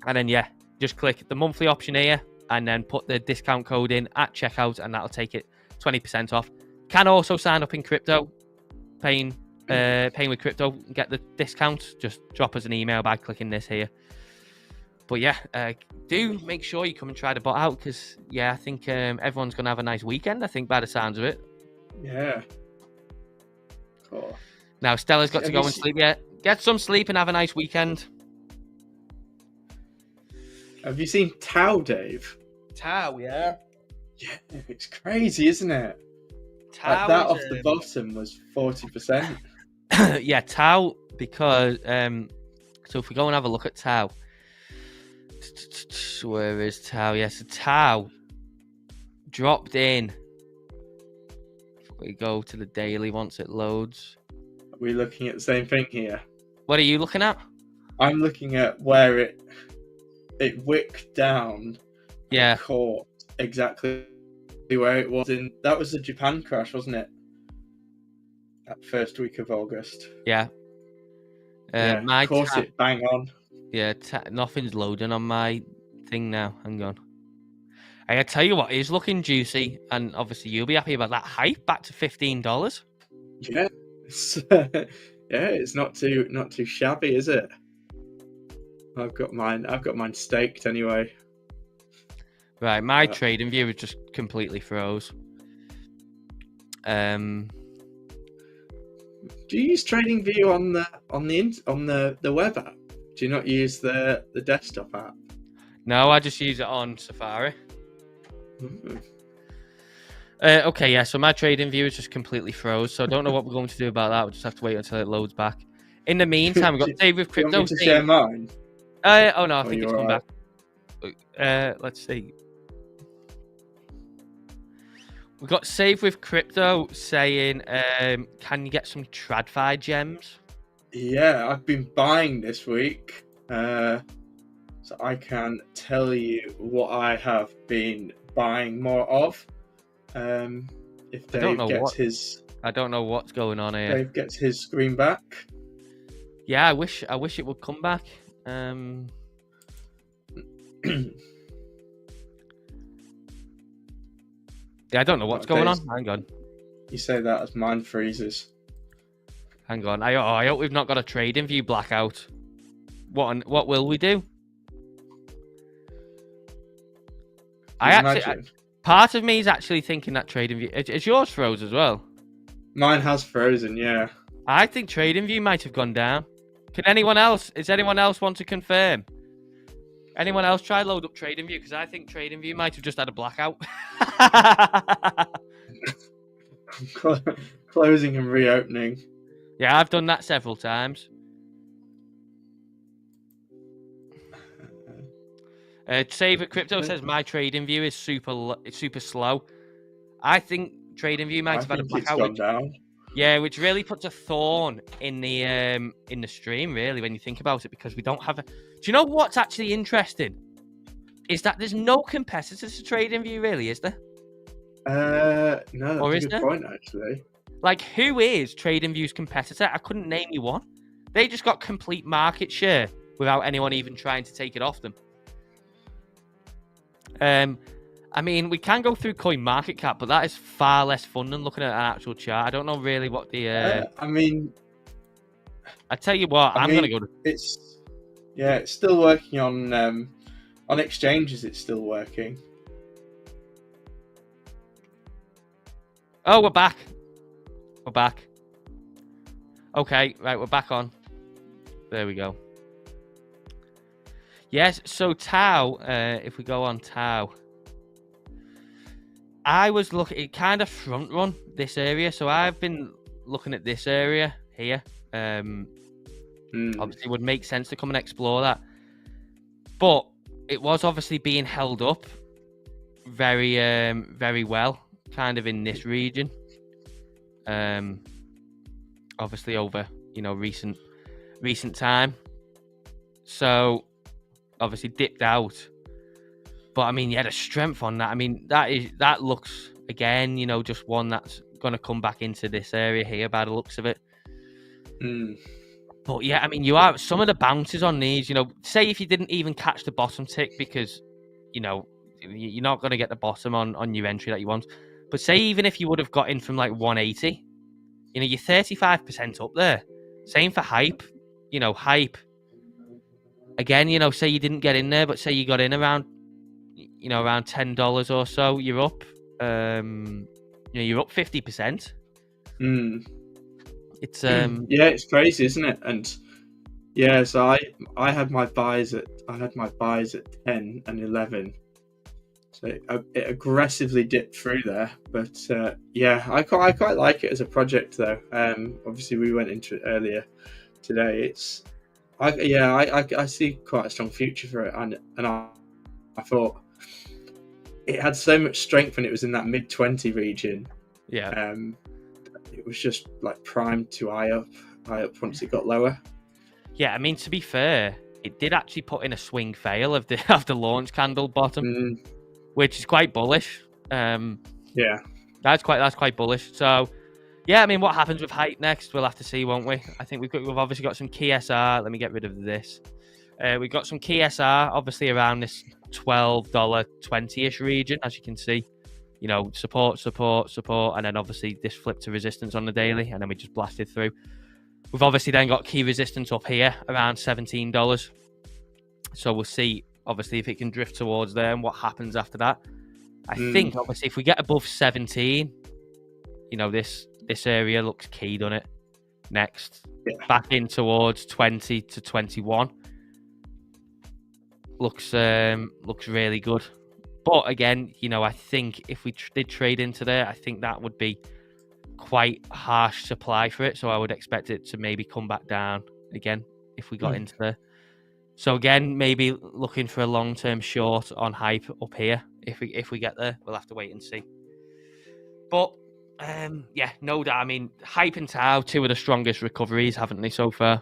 and then yeah, just click the monthly option here, and then put the discount code in at checkout, and that'll take it 20% off. Can also sign up in crypto, paying with crypto, and get the discount. Just drop us an email by clicking this here. But yeah, do make sure you come and try the bot out, because yeah, I think everyone's gonna have a nice weekend. I think by the sounds of it. Yeah. Cool. Now Stella's got to go and sleep. Yeah, get some sleep and have a nice weekend. Have you seen Tau, Dave? Tau, yeah. Yeah, it's crazy, isn't it? Tau like that off the bottom was 40%. Yeah, Tau, because so if we go and have a look at Tau, where is Tau? Yes, so Tau dropped in. We go to the daily once it loads. Are we looking at the same thing here? What are you looking at? I'm looking at where it wicked down. Yeah. Caught exactly where it was in. That was the Japan crash, wasn't it? That first week of August. Yeah. My caught it bang on. Yeah, nothing's loading on my thing now. Hang on. I gotta tell you what is looking juicy, and obviously you'll be happy about that hype back to $15. Yeah, it's not too shabby, is it? I've got mine staked anyway. Right, my trading view is just completely froze. Do you use trading view on the web app? Do you not use the desktop app? No, I just use it on Safari. Mm-hmm. Okay, yeah, so my trading view is just completely froze, so I don't know what we're going to do about that. We'll just have to wait until it loads back. In the meantime, we've got Save with Crypto. Do you want me to share mine? Oh no, I think it's come back. Let's see. We've got Save with Crypto saying, can you get some TradFi gems? Yeah, I've been buying this week. So I can tell you what I have been buying more of. If Dave gets his... I don't know what's going on here. Dave gets his screen back. Yeah, I wish it would come back. Yeah, I don't know what's going on. Hang on. You say that as mine freezes. Hang on. I hope we've not got a trading view blackout. What will we do? Part of me is actually thinking that trading view. Is yours froze as well? Mine has frozen, yeah. I think trading view might have gone down. Can anyone else? Does anyone else want to confirm? Anyone else try load up trading view? Because I think trading view might have just had a blackout. Closing and reopening. Yeah, I've done that several times. Save at Crypto says my trading view is super slow. I think trading view might have had a blackout. It's gone down. Yeah, which really puts a thorn in the stream, really, when you think about it, because we don't have a... Do you know what's actually interesting? is that there's no competitors to TradingView, really, is there? No, Or that's is a good there? point, actually. Like, who is TradingView's competitor? I couldn't name you one. They just got complete market share without anyone even trying to take it off them. I mean, we can go through CoinMarketCap, but that is far less fun than looking at an actual chart. I don't know really what the. I mean, I tell you what, I'm gonna go to. It's still working on exchanges. It's still working. Oh, we're back. We're back. Okay, right, we're back on. There we go. Yes, so Tau, if we go on Tau, I was looking, it kind of front run this area. So I've been looking at this area here. Obviously, it would make sense to come and explore that. But it was obviously being held up very, very well, kind of in this region. Obviously over, recent time. So obviously dipped out. But I mean, you had a strength on that. I mean, that looks again, just one that's gonna come back into this area here by the looks of it. But yeah, I mean, you are some of the bounces on these, say if you didn't even catch the bottom tick because, you're not going to get the bottom on your entry that you want. But say even if you would have got in from like 180, you're 35% up there. Same for Hype. Hype. Again, say you didn't get in there, but say you got in around, around $10 or so, you're up. You're up 50%. It's it's crazy, isn't it? And yeah, so I had my buys at 10 and 11. So it aggressively dipped through there, but I quite like it as a project though. Obviously we went into it earlier today. I see quite a strong future for it, and I thought it had so much strength when it was in that mid-20 region. Yeah. It was just like primed to eye up once it got lower. Yeah, I mean, to be fair, it did actually put in a swing fail of the launch candle bottom, which is quite bullish. That's quite bullish. So yeah, I mean, what happens with Hype next, we'll have to see, won't we? I think we've obviously got some key SR. Let me get rid of this. We've got some key SR, obviously around this $12.20-ish region, as you can see. Support, and then obviously this flipped to resistance on the daily, and then we just blasted through. We've obviously then got key resistance up here around $17. So we'll see, obviously, if it can drift towards there and what happens after that. I think, obviously, if we get above 17, this area looks key, doesn't it? Next, back in towards 20 to 21. Looks really good. But again, I think if we did trade into there, I think that would be quite harsh supply for it. So I would expect it to maybe come back down again if we got into there. So again, maybe looking for a long-term short on Hype up here. If we get there, we'll have to wait and see. But no doubt. I mean, Hype and Tau, two of the strongest recoveries, haven't they, so far?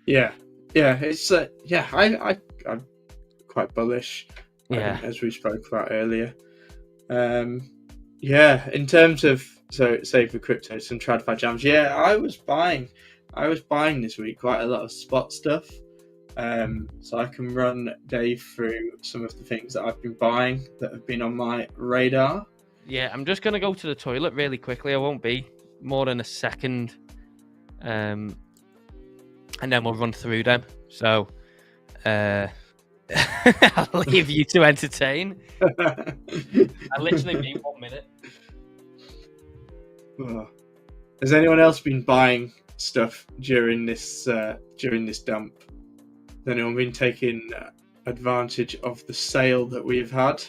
Yeah. It's I'm quite bullish. Yeah, as we spoke about earlier. In terms of say for crypto, some TradFi jams. Yeah, I was buying this week quite a lot of spot stuff. So I can run Dave through some of the things that I've been buying that have been on my radar. Yeah, I'm just gonna go to the toilet really quickly. I won't be more than a second, and then we'll run through them. So I'll leave you to entertain. I literally need 1 minute. Has anyone else been buying stuff during this dump? Has anyone been taking advantage of the sale that we've had?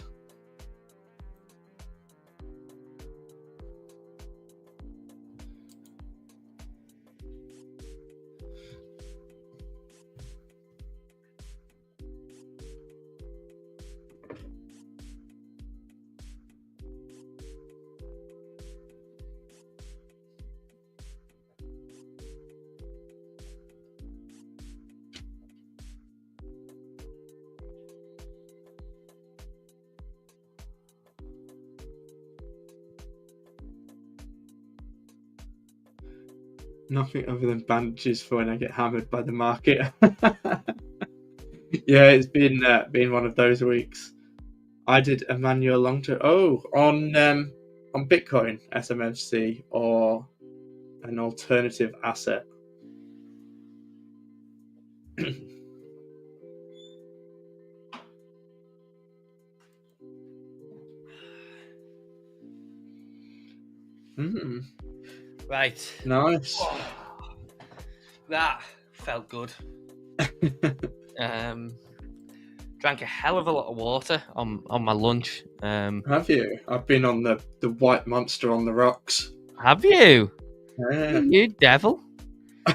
Nothing other than bandages for when I get hammered by the market. Yeah, it's been one of those weeks. I did a manual long term. Oh, on Bitcoin, SMFC, or an alternative asset. Right. Nice. That felt good. Drank a hell of a lot of water on my lunch. Have you? I've been on the white monster on the rocks. Have you? Yeah. You devil.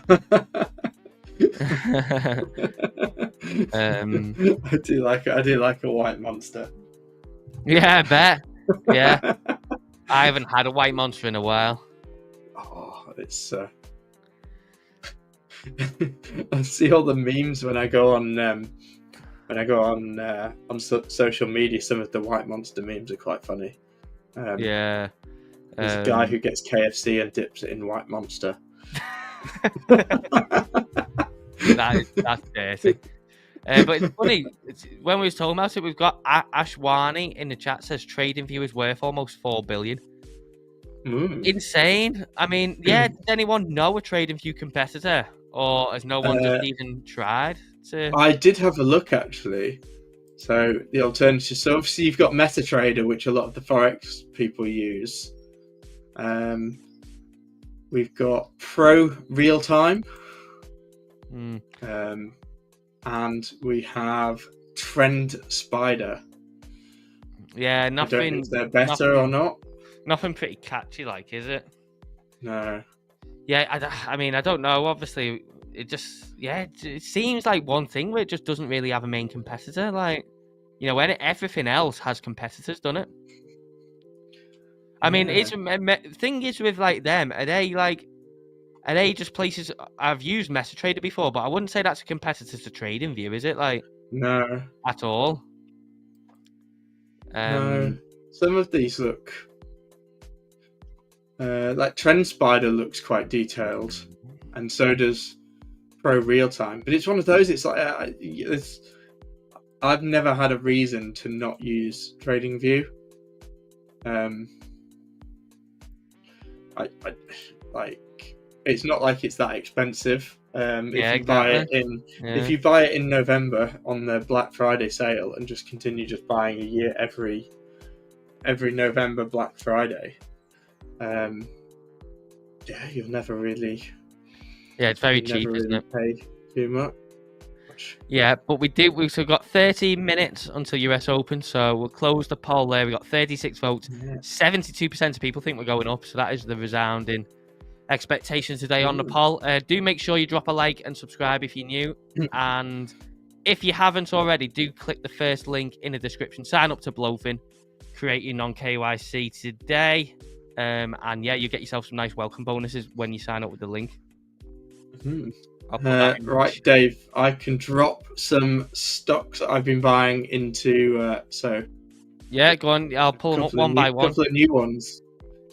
I do like a white monster. Yeah, I bet. Yeah. I haven't had a white monster in a while. Oh, it's I see all the memes when I go on social media. Some of the white monster memes are quite funny. Yeah. There's a guy who gets KFC and dips it in white monster. That's dirty. But it's funny, when we was talking about it, we've got Ashwani in the chat says TradingView is worth almost 4 billion. Insane. I mean, yeah, does anyone know a TradingView competitor? Or has no one just even tried to? I did have a look, actually. So the alternative, so obviously you've got MetaTrader, which a lot of the Forex people use. We've got Pro Real Time. And we have Trend Spider. Yeah, nothing. I don't know if they're better or not. Nothing pretty catchy, like, is it? No. Yeah, I mean, I don't know. Obviously, it seems like one thing where it just doesn't really have a main competitor. Like, you know, when everything else has competitors, doesn't it? I mean, thing is with like them, are they just places? I've used MetaTrader before, but I wouldn't say that's a competitor to TradingView, is it? Like, no, at all. No, some of these look like Trend Spider looks quite detailed, and so does Pro Real Time. But it's one of those. It's like I've never had a reason to not use TradingView. I like. It's not like it's that expensive. If you buy it in November on the Black Friday sale and just continue just buying a year every November Black Friday, you'll never really. Yeah, it's very cheap, isn't it? Pay too much. Yeah, but we've still got 13 minutes until US Open, so we'll close the poll there. We got 36 votes. 72% of people think we're going up, so that is the resounding expectations today on the poll. Do make sure you drop a like and subscribe if you're new, and if you haven't already, do click the first link in the description. Sign up to BLOFIN, create your non-KYC today, and yeah, you get yourself some nice welcome bonuses when you sign up with the link. Right, Dave, I can drop some stocks that I've been buying into. Yeah, go on. I'll pull them up one by one. A couple of new ones.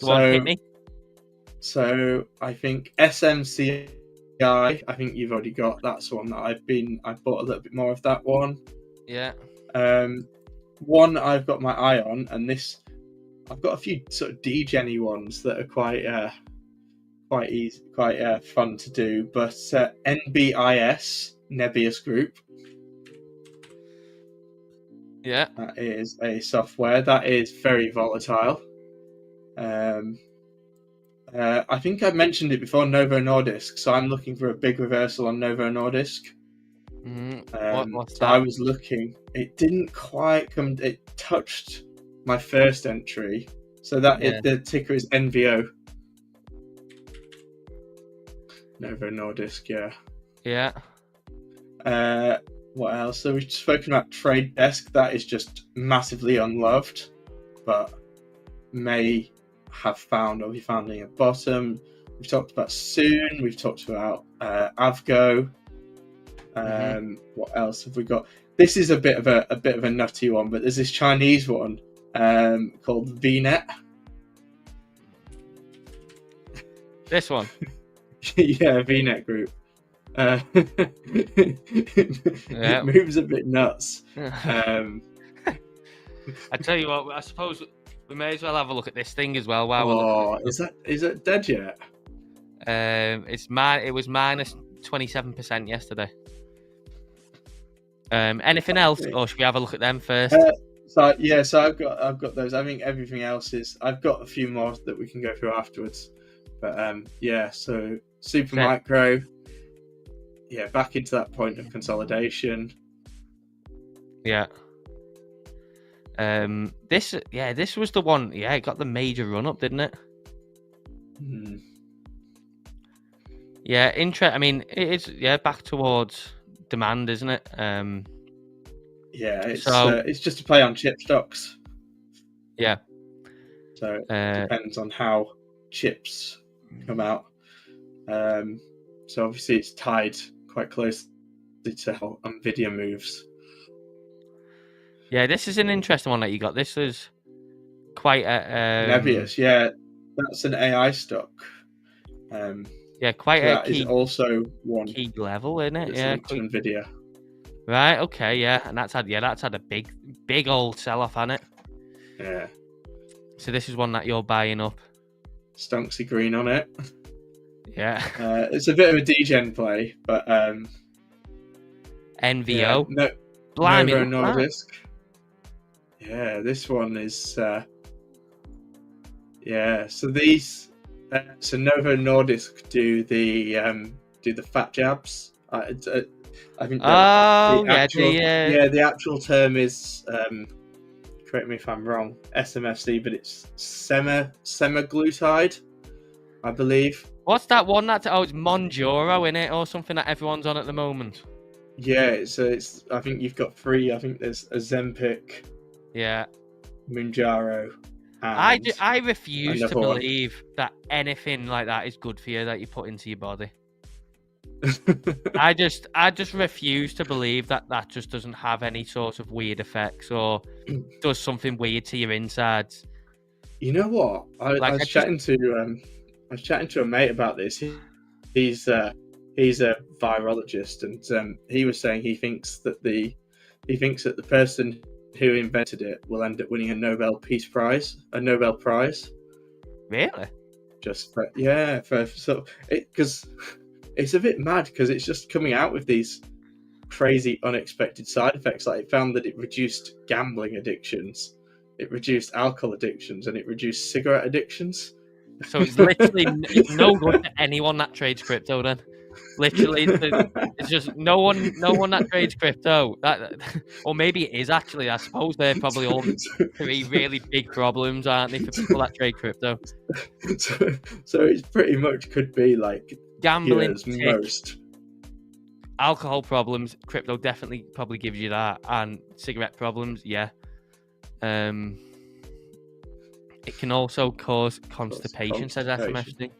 Go on, hit me. So I think SMCI. I think you've already got. That's one that I bought a little bit more of that one. Yeah. One I've got my eye on, and this I've got a few sort of degen-y ones that are quite easy, quite fun to do. But NBIS, Nebius Group. Yeah. That is a software that is very volatile. I think I mentioned it before, Novo Nordisk. So I'm looking for a big reversal on Novo Nordisk. What's so that? I was looking. It didn't quite come. It touched my first entry. So the ticker is NVO. Novo Nordisk, yeah. Yeah. What else? So we've spoken about Trade Desk. That is just massively unloved, but may have found or be founding at bottom. We've talked about Soon. We've talked about Avgo. What else have we got? This is a bit of a nutty one, but there's this Chinese one called VNet. This one. Yeah, VNet group. It moves a bit nuts. I tell you what, I suppose we may as well have a look at this thing as well while we're looking. Is it dead yet? It was minus 27% yesterday. Anything else, or should we have a look at them first? So I've got those. I think everything else is. I've got a few more that we can go through afterwards. But so Supermicro, back into that point of consolidation. Yeah. This was the one. Yeah, it got the major run up, didn't it? Yeah, I mean, it's back towards demand, isn't it? It's just a play on chip stocks. Yeah. So it depends on how chips come out. So obviously it's tied quite closely to how Nvidia moves. Yeah, this is an interesting one that you got. This is quite a Nebius. Yeah, that's an AI stock. Quite a key. Is also one key level, isn't it? Yeah, to Nvidia. Right. Okay. Yeah, and that's had a big old sell off, hasn't it? Yeah. So this is one that you're buying up. Stonksy green on it. Yeah. It's a bit of a degen play, but NVO. Novo Nordisk. Yeah, this one is. So these. So Novo Nordisk do the fat jabs. I think. The actual term is. Correct me if I'm wrong. SMFC, but it's semaglutide, I believe. What's that one? It's Monjaro in it, or something that everyone's on at the moment. Yeah, so it's. I think you've got 3. I think there's Ozempic. Yeah. Monjaro. I refuse to believe that anything like that is good for you that you put into your body. I just refuse to believe that just doesn't have any sort of weird effects or does something weird to your insides. You know what? I was chatting to a mate about this. He's a virologist, and he was saying he thinks that the person who invented it will end up winning a Nobel Prize. Really? Just because it's a bit mad because it's just coming out with these crazy unexpected side effects. Like it found that it reduced gambling addictions, it reduced alcohol addictions, and it reduced cigarette addictions. So it's literally no good to anyone that trades crypto then. Literally, it's just no one that trades crypto. Or maybe it is actually. I suppose they're probably all 3 really big problems, aren't they, for people that trade crypto? So it pretty much could be like gambling, most alcohol problems. Crypto definitely probably gives you that, and cigarette problems. Yeah. It can also cause constipation, says SMFD.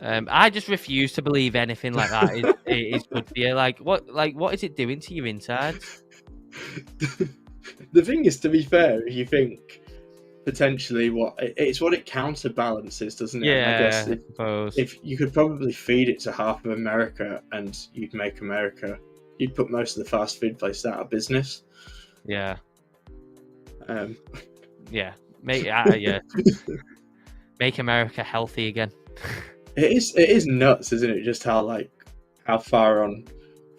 I just refuse to believe anything like that is good for you. What is it doing to your insides? The thing is, to be fair, if you think potentially what it counterbalances, doesn't it? Yeah, I guess I suppose. If you could probably feed it to half of America and you'd put most of the fast food places out of business. Yeah. Yeah. Make America healthy again. It is nuts, isn't it? Just how far on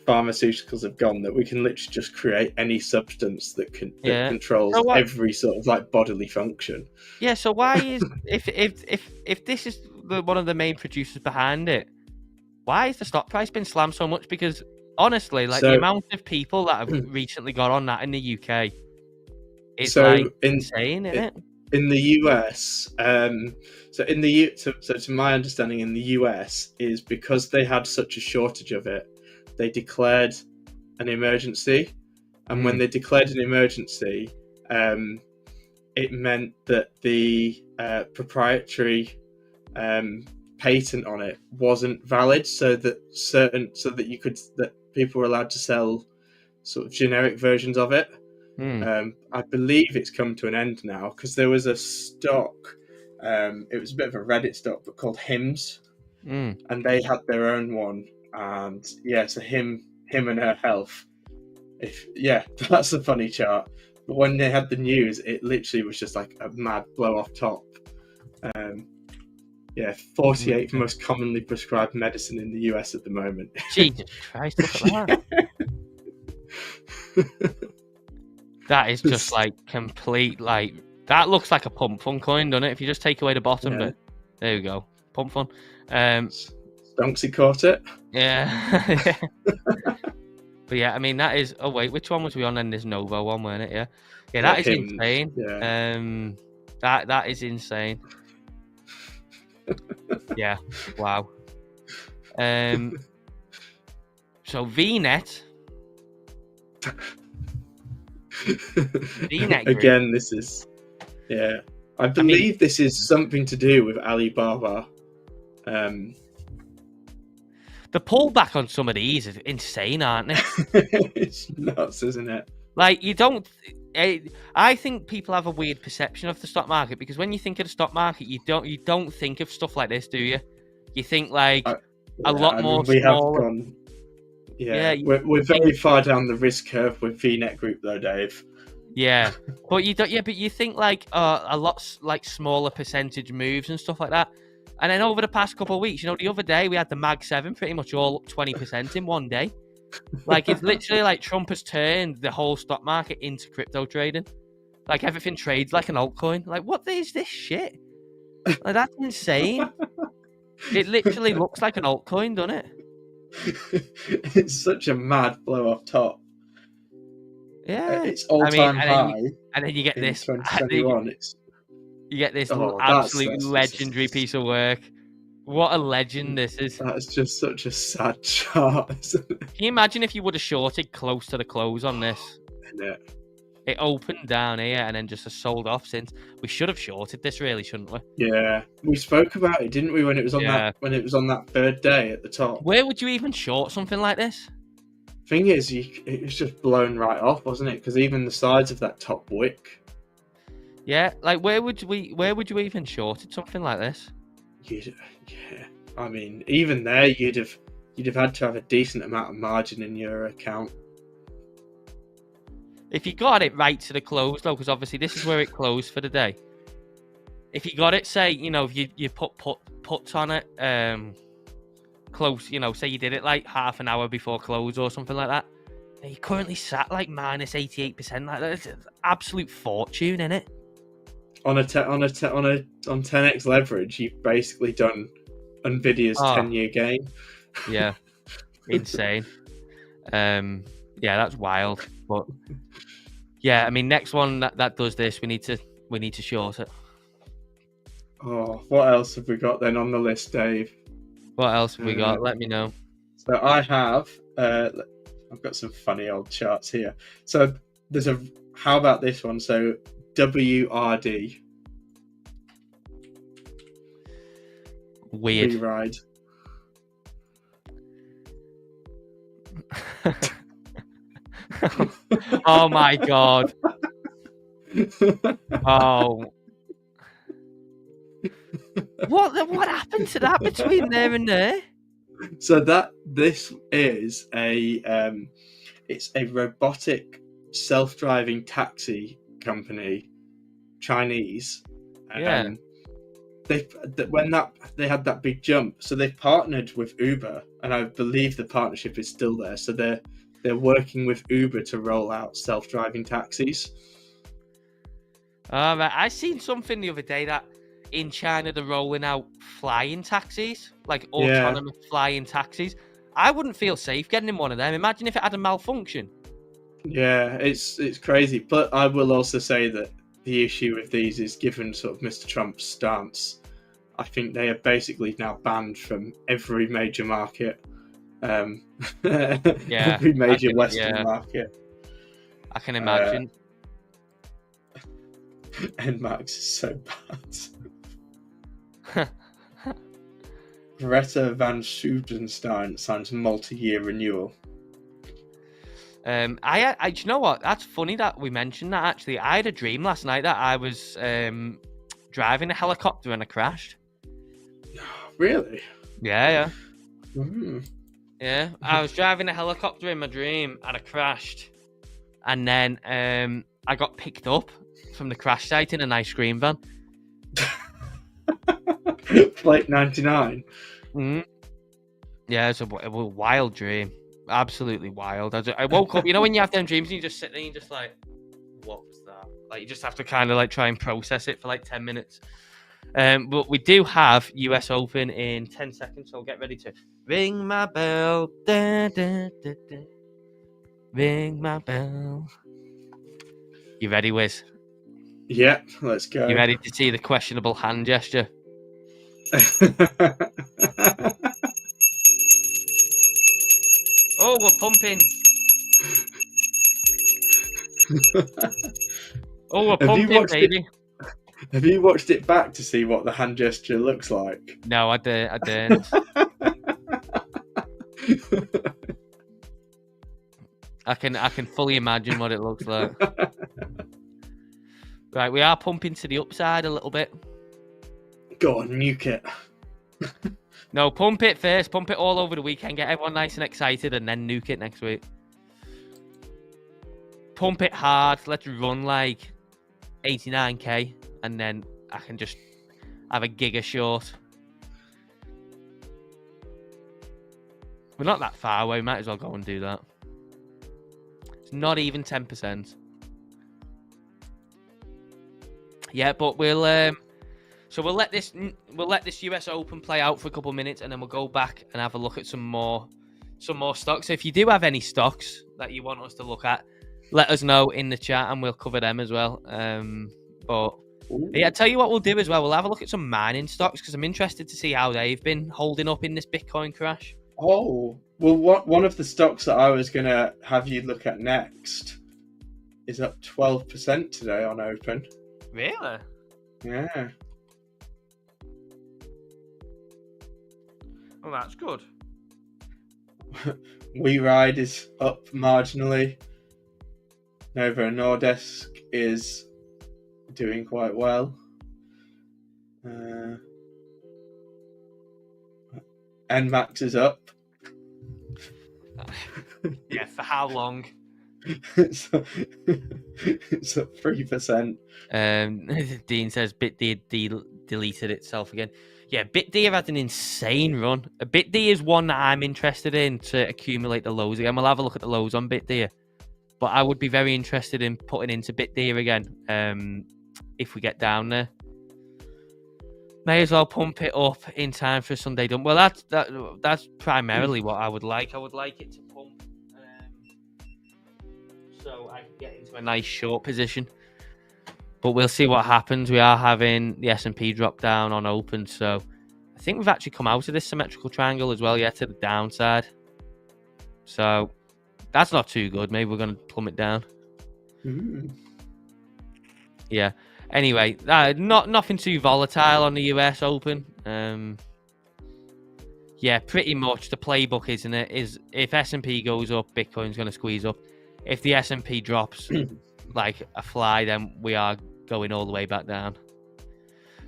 pharmaceuticals have gone that we can literally just create any substance that controls every sort of bodily function. Yeah. So why is if this is one of the main producers behind it, why has the stock price been slammed so much? Because honestly, the amount of people that have recently got on that in the UK, it's insane, isn't it? In the US, so to my understanding, in the US is because they had such a shortage of it, they declared an emergency, and when they declared an emergency, it meant that the proprietary patent on it wasn't valid, so that people were allowed to sell sort of generic versions of it. I believe it's come to an end now because there was a stock. It was a bit of a Reddit stock, but called Hims, and they had their own one, and yeah, so him and her health. That's a funny chart. But when they had the news, it literally was just like a mad blow off top. 48th most commonly prescribed medicine in the US at the moment. Jesus Christ, look at that. That is just like complete, like, that looks like a pump fun coin, doesn't it? If you just take away the bottom bit. There we go. Pump fun. Stonksy caught it. Yeah. But yeah, I mean, that is... Oh, wait, which one was we on then? This Novo one, weren't it? Yeah. Yeah, that is insane. Yeah. That is insane. Yeah. Wow. So VNet... VNet group. Again, this is... Yeah. I believe this is something to do with Alibaba. The pullback on some of these is insane, aren't they? It's nuts, isn't it? Like, you don't... I think people have a weird perception of the stock market, because when you think of the stock market, you don't think of stuff like this, do you? You think like a lot more smaller. We're very far down the risk curve with VNet Group, though, Dave. Yeah, but you don't. Yeah, but you think like a lot like smaller percentage moves and stuff like that. And then over the past couple of weeks, the other day we had the Mag 7 pretty much all up 20% in one day. Like, it's literally like Trump has turned the whole stock market into crypto trading. Like, everything trades like an altcoin. Like, what is this shit? Like, that's insane. It literally looks like an altcoin, doesn't it? It's such a mad blow off top. Yeah, it's all-time high. And then you get this. 2021. You get this absolute legendary piece of work. What a legend this is. That's just such a sad chart, isn't it? Can you imagine if you would have shorted close to the close on this? It opened down here and then just has sold off since. We should have shorted this, really, shouldn't we? Yeah, we spoke about it, didn't we, when it was on that third day at the top? Where would you even short something like this? Thing is, it was just blown right off, wasn't it? Because even the sides of that top wick. Yeah, like where would you even shorted something like this? I mean, even there, you'd have had to have a decent amount of margin in your account. If you got it right to the close, though, because obviously this is where it closed for the day. If you got it, say, if you put puts on it, close, say you did it like half an hour before close or something like that, you currently sat like minus 88%. Like, that's an absolute fortune, isn't it? On 10x leverage, you've basically done Nvidia's 10-year gain. Yeah, insane. Yeah, that's wild. But yeah, I mean, next one that does this, we need to short it. Oh, what else have we got then on the list, Dave? What else have we got? Let me know. So I have, I've got some funny old charts here. So how about this one? So WRD. Weird. Ride. Oh my god. Oh. What happened to that between there and there? So this is it's a robotic self-driving taxi company, Chinese. Yeah. They had that big jump, so they've partnered with Uber, and I believe the partnership is still there. So they're working with Uber to roll out self-driving taxis. Right. I seen something the other day that in China they're rolling out flying taxis, like autonomous flying taxis. I wouldn't feel safe getting in one of them. Imagine if it had a malfunction. Yeah, it's crazy. But I will also say that the issue with these is, given sort of Mr. Trump's stance, I think they are basically now banned from every major market. Every major Western market. I can imagine. NMAX is so bad. Greta Van Schuvenstein signs multi-year renewal. Do you know what? That's funny that we mentioned that. Actually, I had a dream last night that I was driving a helicopter and I crashed. Really? Yeah. Mm. Yeah. I was driving a helicopter in my dream and I crashed. And then I got picked up from the crash site in an ice cream van. Flight 99. Mm-hmm. Yeah, it's a wild dream. Absolutely wild. I woke up, you know, when you have them dreams and you just sit there and you're just like, what was that? Like, you just have to kind of like try and process it for like 10 minutes. But we do have US Open in 10 seconds, so get ready to ring my bell. Da, da, da, da. Ring my bell. You ready, Wiz? Yeah, let's go. You ready to see the questionable hand gesture? Oh, we're pumping. Oh, we're pumping, baby. Have you watched it back to see what the hand gesture looks like? No, I didn't. I can fully imagine what it looks like. Right, we are pumping to the upside a little bit. Go on, nuke it. No, pump it first. Pump it all over the weekend. Get everyone nice and excited, and then nuke it next week. Pump it hard. Let's run like 89k, and then I can just have a giga short. We're not that far away. Might as well go and do that. It's not even 10%. Yeah, but we'll let this US Open play out for a couple of minutes, and then we'll go back and have a look at some more stocks. So if you do have any stocks that you want us to look at, let us know in the chat, and we'll cover them as well. But yeah, I tell you what we'll do as well. We'll have a look at some mining stocks because I'm interested to see how they've been holding up in this Bitcoin crash. Oh, well, one of the stocks that I was going to have you look at next is up 12% today on Open. Really? Yeah. Well, that's good. WeRide is up marginally. Novo Nordisk is doing quite well. NMAX is up. Yeah, for how long? It's up 3%. Dean says BitD deleted itself again. Yeah, BitD have had an insane run. BitD is one that I'm interested in to accumulate the lows again. We'll have a look at the lows on BitD. But I would be very interested in putting into BitD again if we get down there. May as well pump it up in time for Sunday dump. Well, that's primarily what I would like. I would like it to pump so I can get into a nice short position. But we'll see what happens. We are having the S&P drop down on Open, so I think we've actually come out of this symmetrical triangle as well, to the downside. So that's not too good. Maybe we're going to plummet down. Yeah. Anyway, nothing too volatile on the US Open. Yeah, pretty much the playbook, isn't it? Is if S&P goes up, Bitcoin's going to squeeze up. If the S&P drops like a fly, then we are going all the way back down.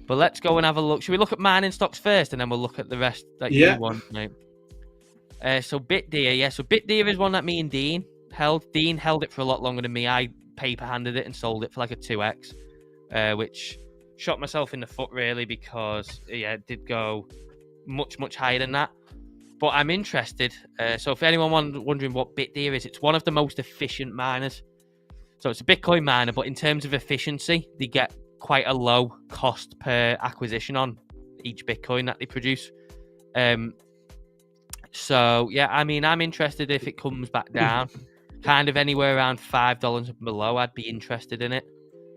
But let's go and have a look. Should we look at mining stocks first, and then we'll look at the rest that you want, mate? So BitDeer, yeah. So BitDeer is one that me and Dean held. Dean held it for a lot longer than me. I paper handed it and sold it for like a 2x, which shot myself in the foot really because it did go much higher than that. But I'm interested. So if anyone wondering what BitDeer is, it's one of the most efficient miners. So it's a Bitcoin miner, but in terms of efficiency, they get quite a low cost per acquisition on each Bitcoin that they produce. So yeah, I mean, I'm interested if it comes back down, kind of anywhere around $5 and below. I'd be interested in it,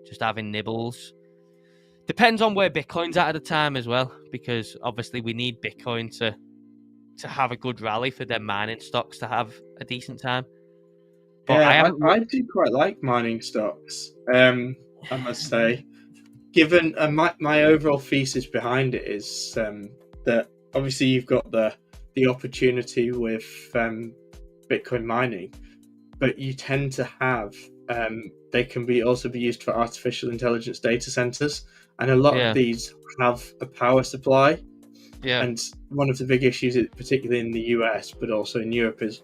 just having nibbles. Depends on where Bitcoin's at the time as well, because obviously we need Bitcoin to have a good rally for their mining stocks to have a decent time. But yeah, I do quite like mining stocks. I must say, given my overall thesis behind it is that obviously you've got the opportunity with Bitcoin mining, but you tend to have they can also be used for artificial intelligence data centers, and a lot of these have a power supply. Yeah. And one of the big issues, particularly in the US, but also in Europe, is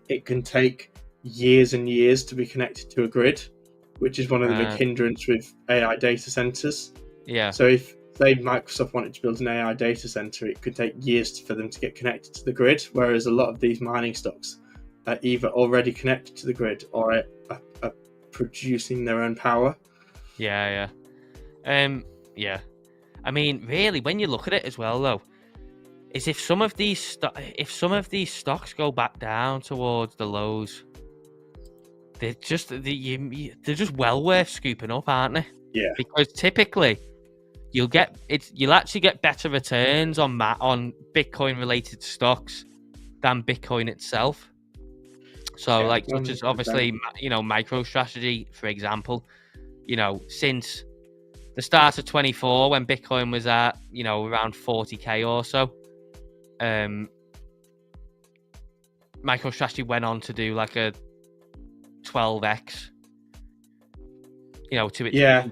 it can take years and years to be connected to a grid, which is one of the big hindrances with AI data centers. Yeah. So if, say, Microsoft wanted to build an AI data center, it could take years for them to get connected to the grid, whereas a lot of these mining stocks are either already connected to the grid or are producing their own power. Yeah. Yeah. I mean, really, when you look at it as well, though, is if some of these stocks go back down towards the lows, they're just well worth scooping up, aren't they? Yeah. Because typically you'll actually get better returns on Bitcoin related stocks than Bitcoin itself. So, like, such as obviously, MicroStrategy, for example, since the start of 24, when Bitcoin was at, around 40k or so, MicroStrategy went on to do like a 12x, to its peak.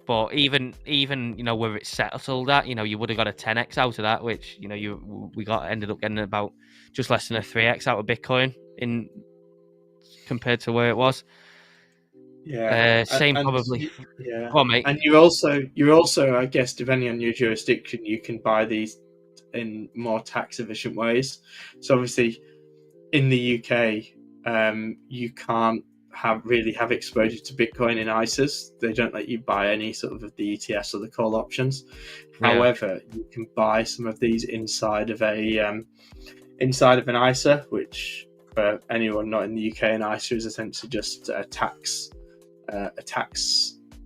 But even where it's settled at, you would have got a 10x out of that, which we ended up getting about just less than a 3x out of Bitcoin compared to where it was. Yeah. Same probably. Yeah. Go on, mate. And you're also, I guess, depending on your jurisdiction, you can buy these in more tax efficient ways. So obviously, in the UK, you can't have exposure to Bitcoin in ISAs. They don't let you buy any sort of the ETFs or the call options. Yeah. However, you can buy some of these inside of an ISA, which for anyone not in the UK, an ISA is essentially just a tax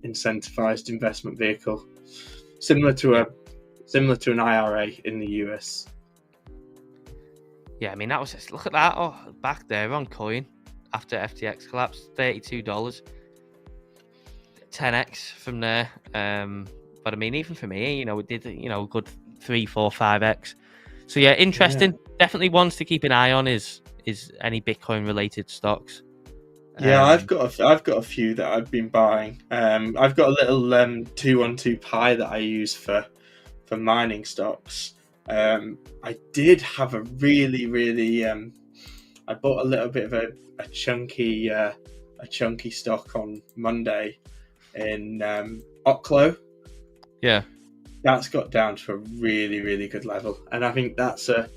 incentivized investment vehicle, similar to an IRA in the US. Yeah, I mean, that was just, look at that back there on coin after FTX collapsed, $32, 10x from there. But I mean, even for me, it did a good 3, 4, 5x. So yeah, interesting. Yeah. Definitely ones to keep an eye on is any Bitcoin related stocks. Yeah, I've got a few that I've been buying. I've got a little 212 Pi that I use for mining stocks. I did have a really I bought a little bit of a chunky stock on Monday in Oklo. Yeah, that's got down to a really good level, and I think that's a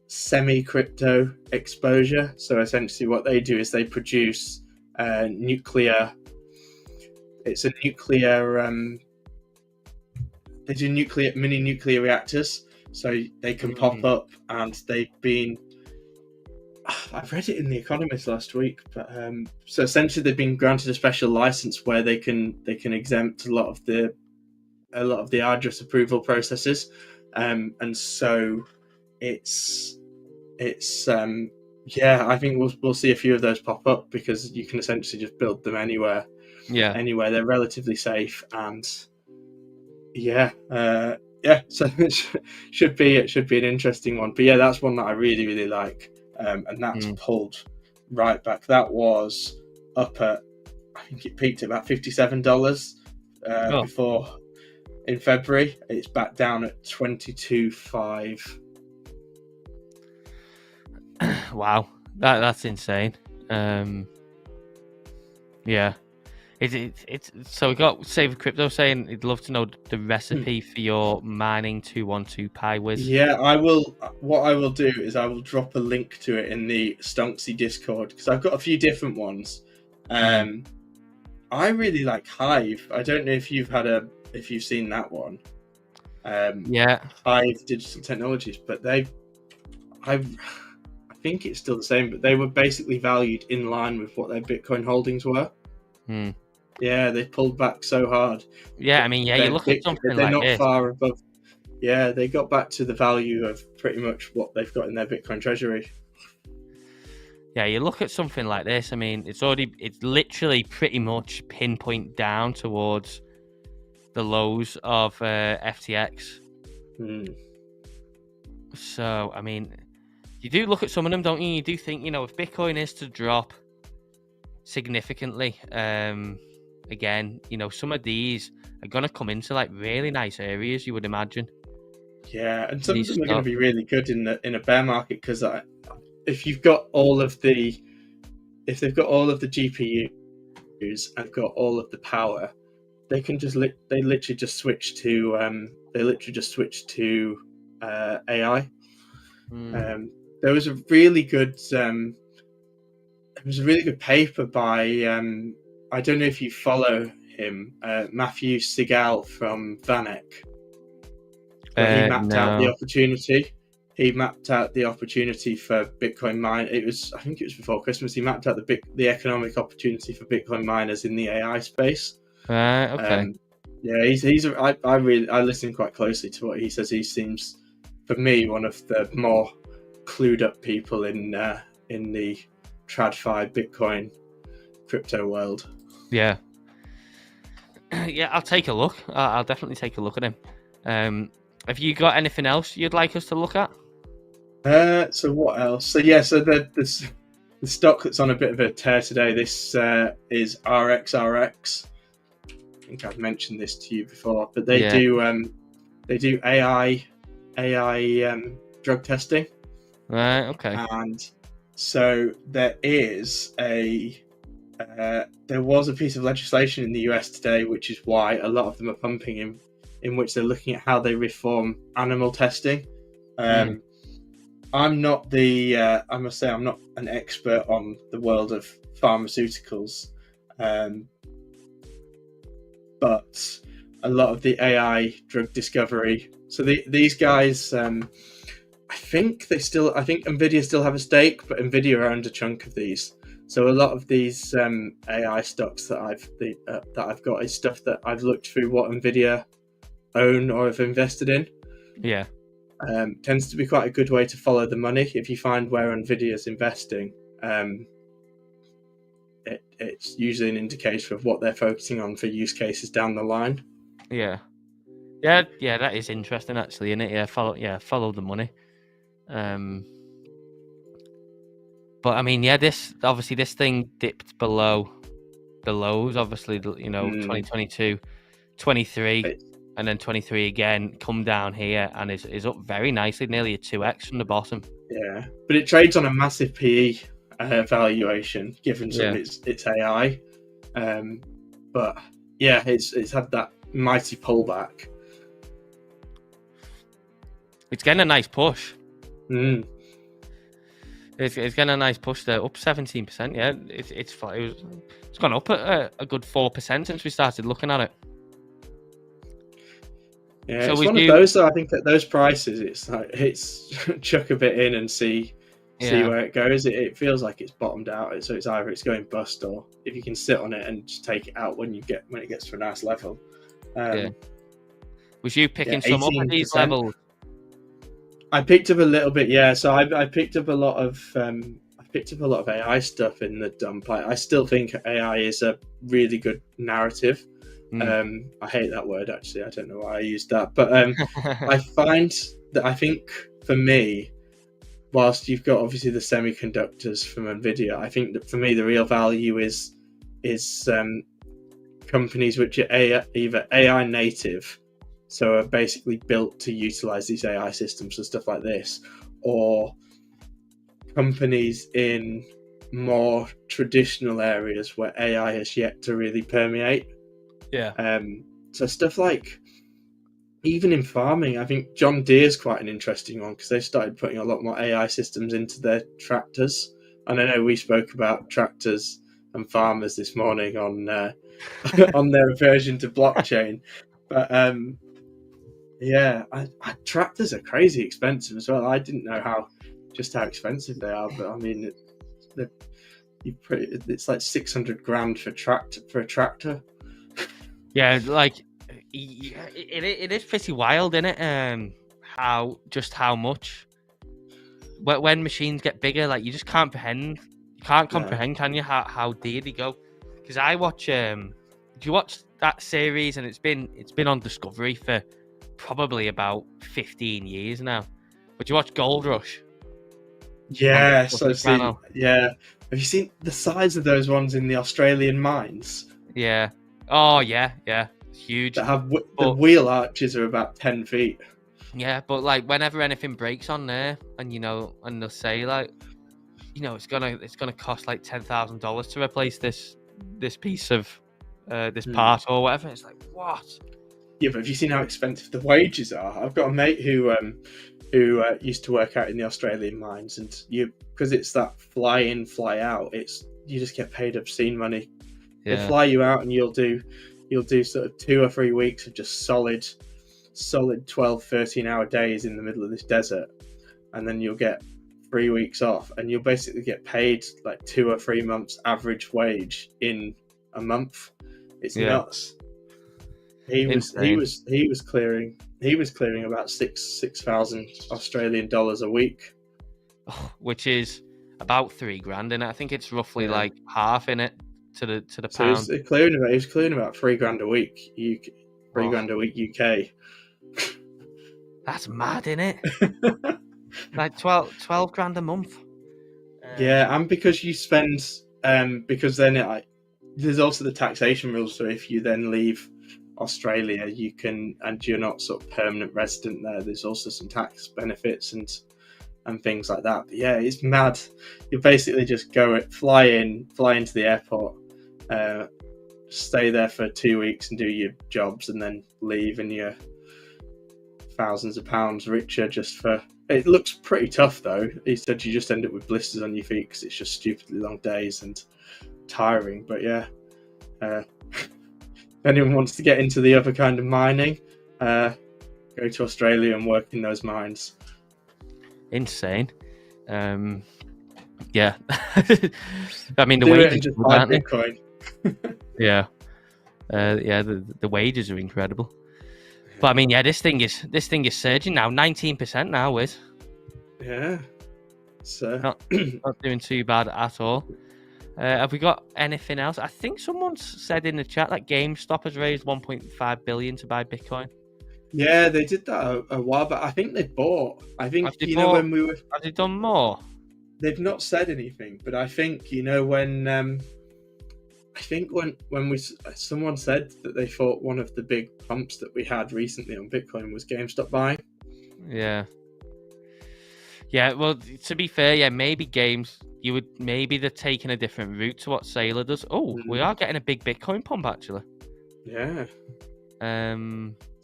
semi crypto exposure. So essentially what they do is they produce nuclear. It's a nuclear. They do mini nuclear reactors, so they can pop up, and they've been. I read it in The Economist last week, but so essentially they've been granted a special license where they can exempt a lot of the arduous approval processes, and so it's I think we'll see a few of those pop up, because you can essentially just build them anywhere. Anywhere. They're relatively safe, and so it should be an interesting one. But yeah, that's one that I really like, and that's pulled right back. That was up at, I think it peaked at about $57 before in February. It's back down at 22.5. Wow, that's insane. Yeah. It's so we got Save Crypto saying he'd love to know the recipe for your mining 212 Pi Wiz. Yeah, I will. What I will do is I will drop a link to it in the Stonksy Discord, because I've got a few different ones. I really like Hive. I don't know if you've seen that one. Hive Digital Technologies, but I think it's still the same, but they were basically valued in line with what their Bitcoin holdings were. Yeah, they pulled back so hard. Yeah, I mean, you look at something like this. They're not far above. Yeah, they got back to the value of pretty much what they've got in their Bitcoin treasury. Yeah, you look at something like this. I mean, it's literally pretty much pinpoint down towards the lows of FTX. So, I mean, you do look at some of them, don't you? You do think, if Bitcoin is to drop significantly, again, you know, some of these are going to come into like really nice areas, you would imagine. Yeah, and some of These them are going to stuff. be really good in a bear market, because if you've got all of the if they've got all of the GPUs and got all of the power, they can just they literally just switch to AI. There was a really good paper by I don't know if you follow him, Matthew Sigal from Vanek, where he mapped out the No. opportunity. He mapped out the opportunity for Bitcoin mine. I think it was before Christmas. He mapped out the economic opportunity for Bitcoin miners in the AI space. Okay. Yeah, I listen quite closely to what he says. He seems, for me, one of the more clued up people in the TradFi Bitcoin crypto world. Yeah. Yeah, I'll take a look. I'll definitely take a look at him. Have you got anything else you'd like us to look at? So what else? So the stock that's on a bit of a tear today. This is RXRX. I think I've mentioned this to you before, but they do AI drug testing. Right. Okay. And so there was a piece of legislation in the US today, which is why a lot of them are pumping in which they're looking at how they reform animal testing. I must say, I'm not an expert on the world of pharmaceuticals, but a lot of the AI drug discovery. So these guys, I think Nvidia still have a stake, but Nvidia owned a chunk of these. So a lot of these AI stocks that I've got is stuff that I've looked through what Nvidia own or have invested in. Yeah. Tends to be quite a good way to follow the money. If you find where Nvidia is investing, it's usually an indicator of what they're focusing on for use cases down the line. Yeah. That is interesting, actually, isn't it? Follow the money. But I mean, this thing dipped below the lows. Obviously, 2022, 23. And then 23 again, come down here and is up very nicely, nearly a 2x from the bottom. Yeah, but it trades on a massive PE valuation, given its AI. But yeah, it's had that mighty pullback. It's getting a nice push. It's getting a nice push there, up 17%. Yeah, it's gone up a good 4% since we started looking at it. Yeah, so it's one of those. So I think at those prices, it's chuck a bit in and see where it goes. It feels like it's bottomed out. So it's either it's going bust, or if you can sit on it and just take it out when it gets to a nice level. Was you picking some up at these levels? I picked up a little bit, yeah. So I picked up a lot of AI stuff in the dump. I still think AI is a really good narrative. I hate that word, actually. I don't know why I used that, but I find that I think for me, whilst you've got obviously the semiconductors from Nvidia, I think that for me the real value is companies which are either AI native, so are basically built to utilize these AI systems and stuff like this, or companies in more traditional areas where AI has yet to really permeate. Yeah. So stuff like, even in farming, I think John Deere's quite an interesting one, because they started putting a lot more AI systems into their tractors. And I know we spoke about tractors and farmers this morning on on their aversion to blockchain, but tractors are crazy expensive as well. I didn't know how expensive they are, but I mean, it's like $600,000 for a tractor. Yeah, like it is pretty wild, isn't it? How much when machines get bigger, like you just can't comprehend. You can't comprehend, can you? How dear they go? Because I watch. Do you watch that series? And it's been on Discovery for probably about 15 years now. But you watch Gold Rush? Yeah, so have you seen the size of those ones in the Australian mines? Yeah. Oh yeah, it's huge. that have the But wheel arches are about 10 feet. yeah, but like whenever anything breaks on there, and and they'll say like, it's gonna cost like $10,000 to replace this piece of this part or whatever. It's like, what? Yeah, but have you seen how expensive the wages are? I've got a mate who used to work out in the Australian mines, and because it's that fly in, fly out, you just get paid obscene money. Yeah. They fly you out, and you'll do sort of 2 or 3 weeks of just solid 12, 13-hour days in the middle of this desert, and then you'll get 3 weeks off, and you'll basically get paid like 2 or 3 months average wage in a month. It's nuts. He was clearing about 6,000 Australian dollars a week, which is about $3,000 in it. I think it's roughly like half in it to the pound. So he was clearing about $3,000 a week. $3,000 a week UK. That's mad, isn't it? Like 12 grand a month. Yeah, and because you spend because then there's also the taxation rules. So if you then leave Australia, you can, and you're not sort of permanent resident there, there's also some tax benefits and things like that. But yeah, it's mad. You basically just fly into the airport, stay there for 2 weeks and do your jobs, and then leave, and you're thousands of pounds richer just for. It looks pretty tough though. He said you just end up with blisters on your feet because it's just stupidly long days and tiring. But yeah, if anyone wants to get into the other kind of mining, go to Australia and work in those mines. Insane. Yeah. I mean, the Do wages it and just buy Bitcoin. Yeah. The wages are incredible. But I mean, yeah, this thing is surging now, 19% now, Wiz. Yeah. So not doing too bad at all. Have we got anything else? I think someone said in the chat that GameStop has raised 1.5 billion to buy Bitcoin. Yeah, they did that a while back. I think they bought. I think when we were. Have they done more? They've not said anything, but I think when. I think when someone said that they thought one of the big pumps that we had recently on Bitcoin was GameStop buying. Yeah. Yeah, well, to be fair, yeah, maybe they're taking a different route to what Sailor does. Oh, we are getting a big Bitcoin pump actually. Yeah.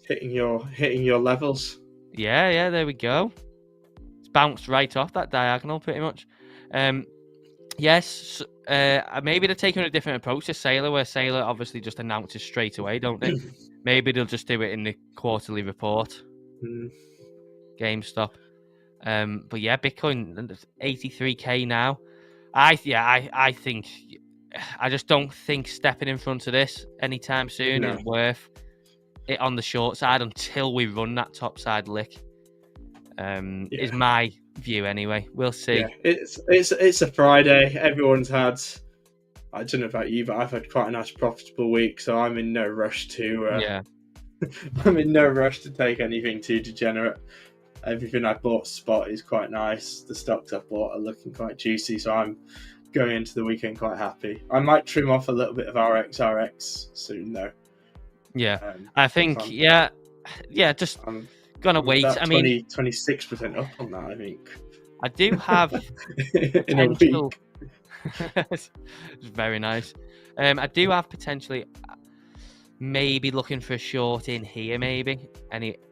Hitting your levels. Yeah, there we go. It's bounced right off that diagonal pretty much. Yes, maybe they're taking a different approach to Sailor, where Sailor obviously just announces straight away, don't they? Maybe they'll just do it in the quarterly report. GameStop. But yeah, Bitcoin 83k now. I think I just don't think stepping in front of this anytime soon is worth it on the short side until we run that top side lick. Is my view anyway. We'll see. Yeah, it's a Friday. Everyone's had. I don't know about you, but I've had quite a nice profitable week, so I'm in no rush to. I'm in no rush to take anything too degenerate. Everything I bought spot is quite nice. The stocks I bought are looking quite juicy, so I'm going into the weekend quite happy. I might trim off a little bit of RX soon though. Yeah, I think just I'm gonna wait. I mean, 26% up on that. I think I do have in a week. It's very nice. I do have potentially maybe looking for a short in here, maybe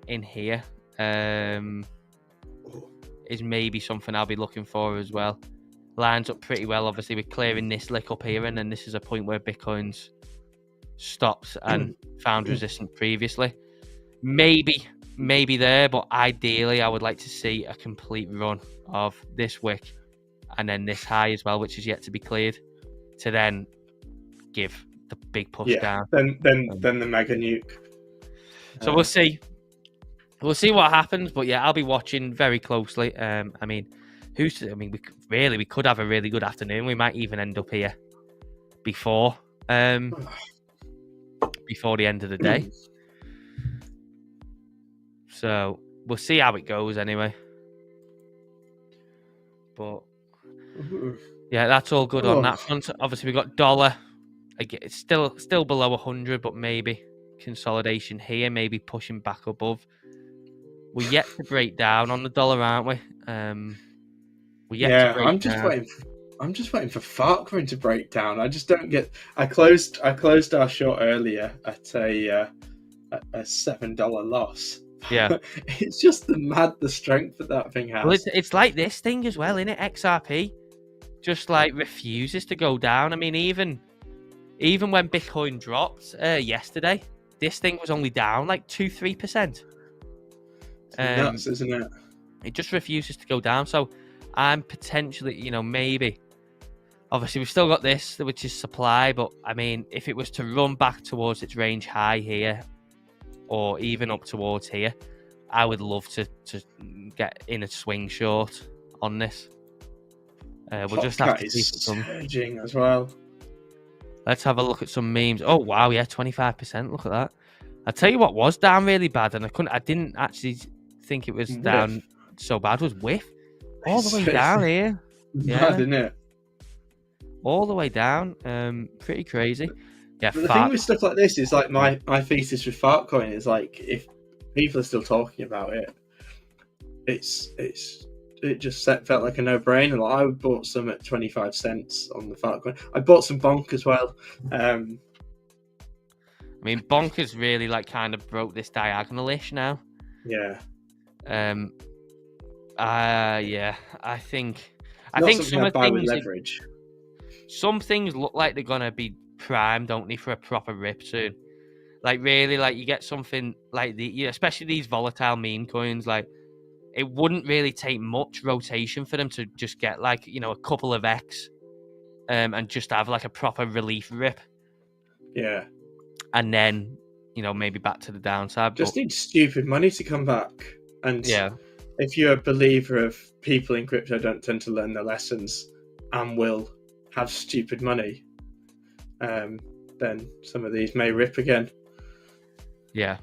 in here. Is maybe something I'll be looking for as well. Lines up pretty well. Obviously, we're clearing this lick up here, and then this is a point where Bitcoin's stopped and found resistance previously. Maybe there, but ideally, I would like to see a complete run of this wick and then this high as well, which is yet to be cleared, to then give the big push down. Then the mega nuke. So we'll see. We'll see what happens, but yeah, I'll be watching very closely. We could have a really good afternoon. We might even end up here before the end of the day. So we'll see how it goes anyway. But yeah, that's all good on that front. Obviously, we got dollar again, it's still below 100, but maybe consolidation here, maybe pushing back above. We're yet to break down on the dollar, aren't we? We're yet to break down. I'm just waiting for Fartcoin to break down. I just don't get. I closed our short earlier at a $7 loss. Yeah, It's just the strength that thing has. well, it's like this thing as well, isn't it? XRP just like refuses to go down. I mean, even when Bitcoin dropped yesterday, this thing was only down like 2-3%. Nuts, isn't it? It just refuses to go down. So I'm potentially, maybe. Obviously, we've still got this, which is supply. But I mean, if it was to run back towards its range high here, or even up towards here, I would love to get in a swing short on this. We'll just have to see some surging as well. Let's have a look at some memes. Oh wow, yeah, 25%. Look at that. I'll tell you what was down really bad, and I didn't actually think it was down so bad. Was Whiff all the way down here? Yeah, isn't it? All the way down. Pretty crazy. Yeah. But the thing with stuff like this is like my thesis with Fartcoin is like if people are still talking about it, it just felt like a no-brainer. Like I bought some at 25 cents on the Fartcoin. I bought some Bonk as well. I mean, Bonk has really like kind of broke this diagonal-ish now. Yeah. Yeah. I think some of buy with leverage. Some things look like they're gonna be primed, don't they, for a proper rip soon. Like really, like you get something like especially these volatile meme coins. Like it wouldn't really take much rotation for them to just get like a couple of X, and just have like a proper relief rip. Yeah. And then maybe back to the downside. Just need stupid money to come back. And yeah, if you're a believer of people in crypto don't tend to learn their lessons and will have stupid money, then some of these may rip again. Yeah.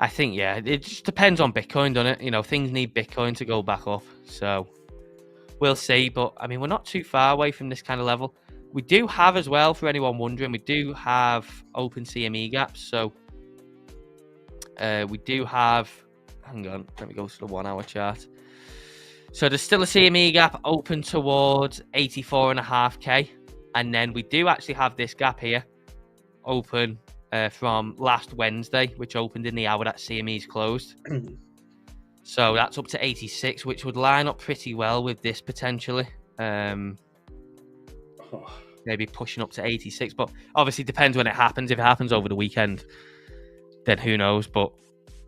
I think, it just depends on Bitcoin, doesn't it? Things need Bitcoin to go back up. So we'll see. But I mean, we're not too far away from this kind of level. We do have as well, for anyone wondering, we do have open CME gaps. So we do have, hang on, let me go to the 1 hour chart. So there's still a CME gap open towards 84.5k. And then we do actually have this gap here open from last Wednesday, which opened in the hour that CME's closed. So that's up to 86, which would line up pretty well with this potentially. Maybe pushing up to 86, but obviously depends when it happens. If it happens over the weekend, then who knows? But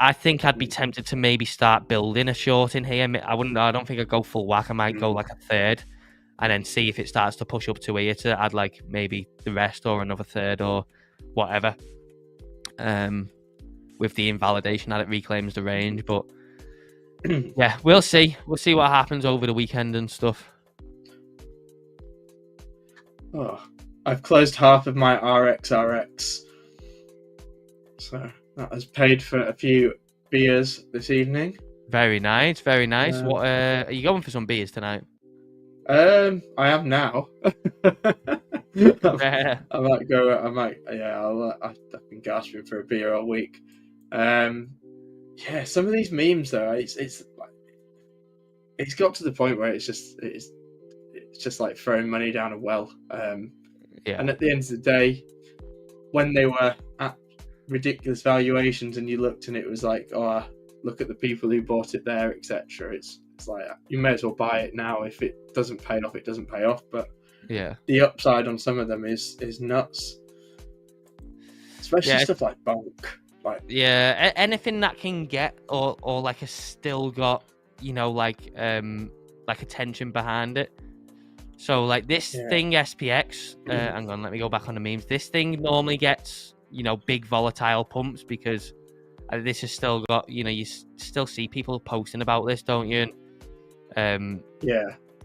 I think I'd be tempted to maybe start building a short in here. I don't think I'd go full whack. I might go like a third and then see if it starts to push up to here to add like maybe the rest or another third or whatever. With the invalidation that it reclaims the range. But yeah, we'll see. We'll see what happens over the weekend and stuff. Oh, I've closed half of my RXRX. So that has paid for a few beers this evening. Very nice, very nice. What are you going for some beers tonight? I am now. I might go. I've been gasping for a beer all week. Yeah, some of these memes though, it's got to the point where it's just like throwing money down a well. Yeah. And at the end of the day, when they were at ridiculous valuations, and you looked and it was like, oh, look at the people who bought it there, etc. It's like you may as well buy it now. If it doesn't pay off, it doesn't pay off. But yeah, the upside on some of them is nuts. Especially stuff like Bonk. Like anything that can get or like has still got like attention behind it. So like this thing SPX. Hang on, let me go back on the memes. This thing normally gets big volatile pumps because this has still got you still see people posting about this, don't you? And,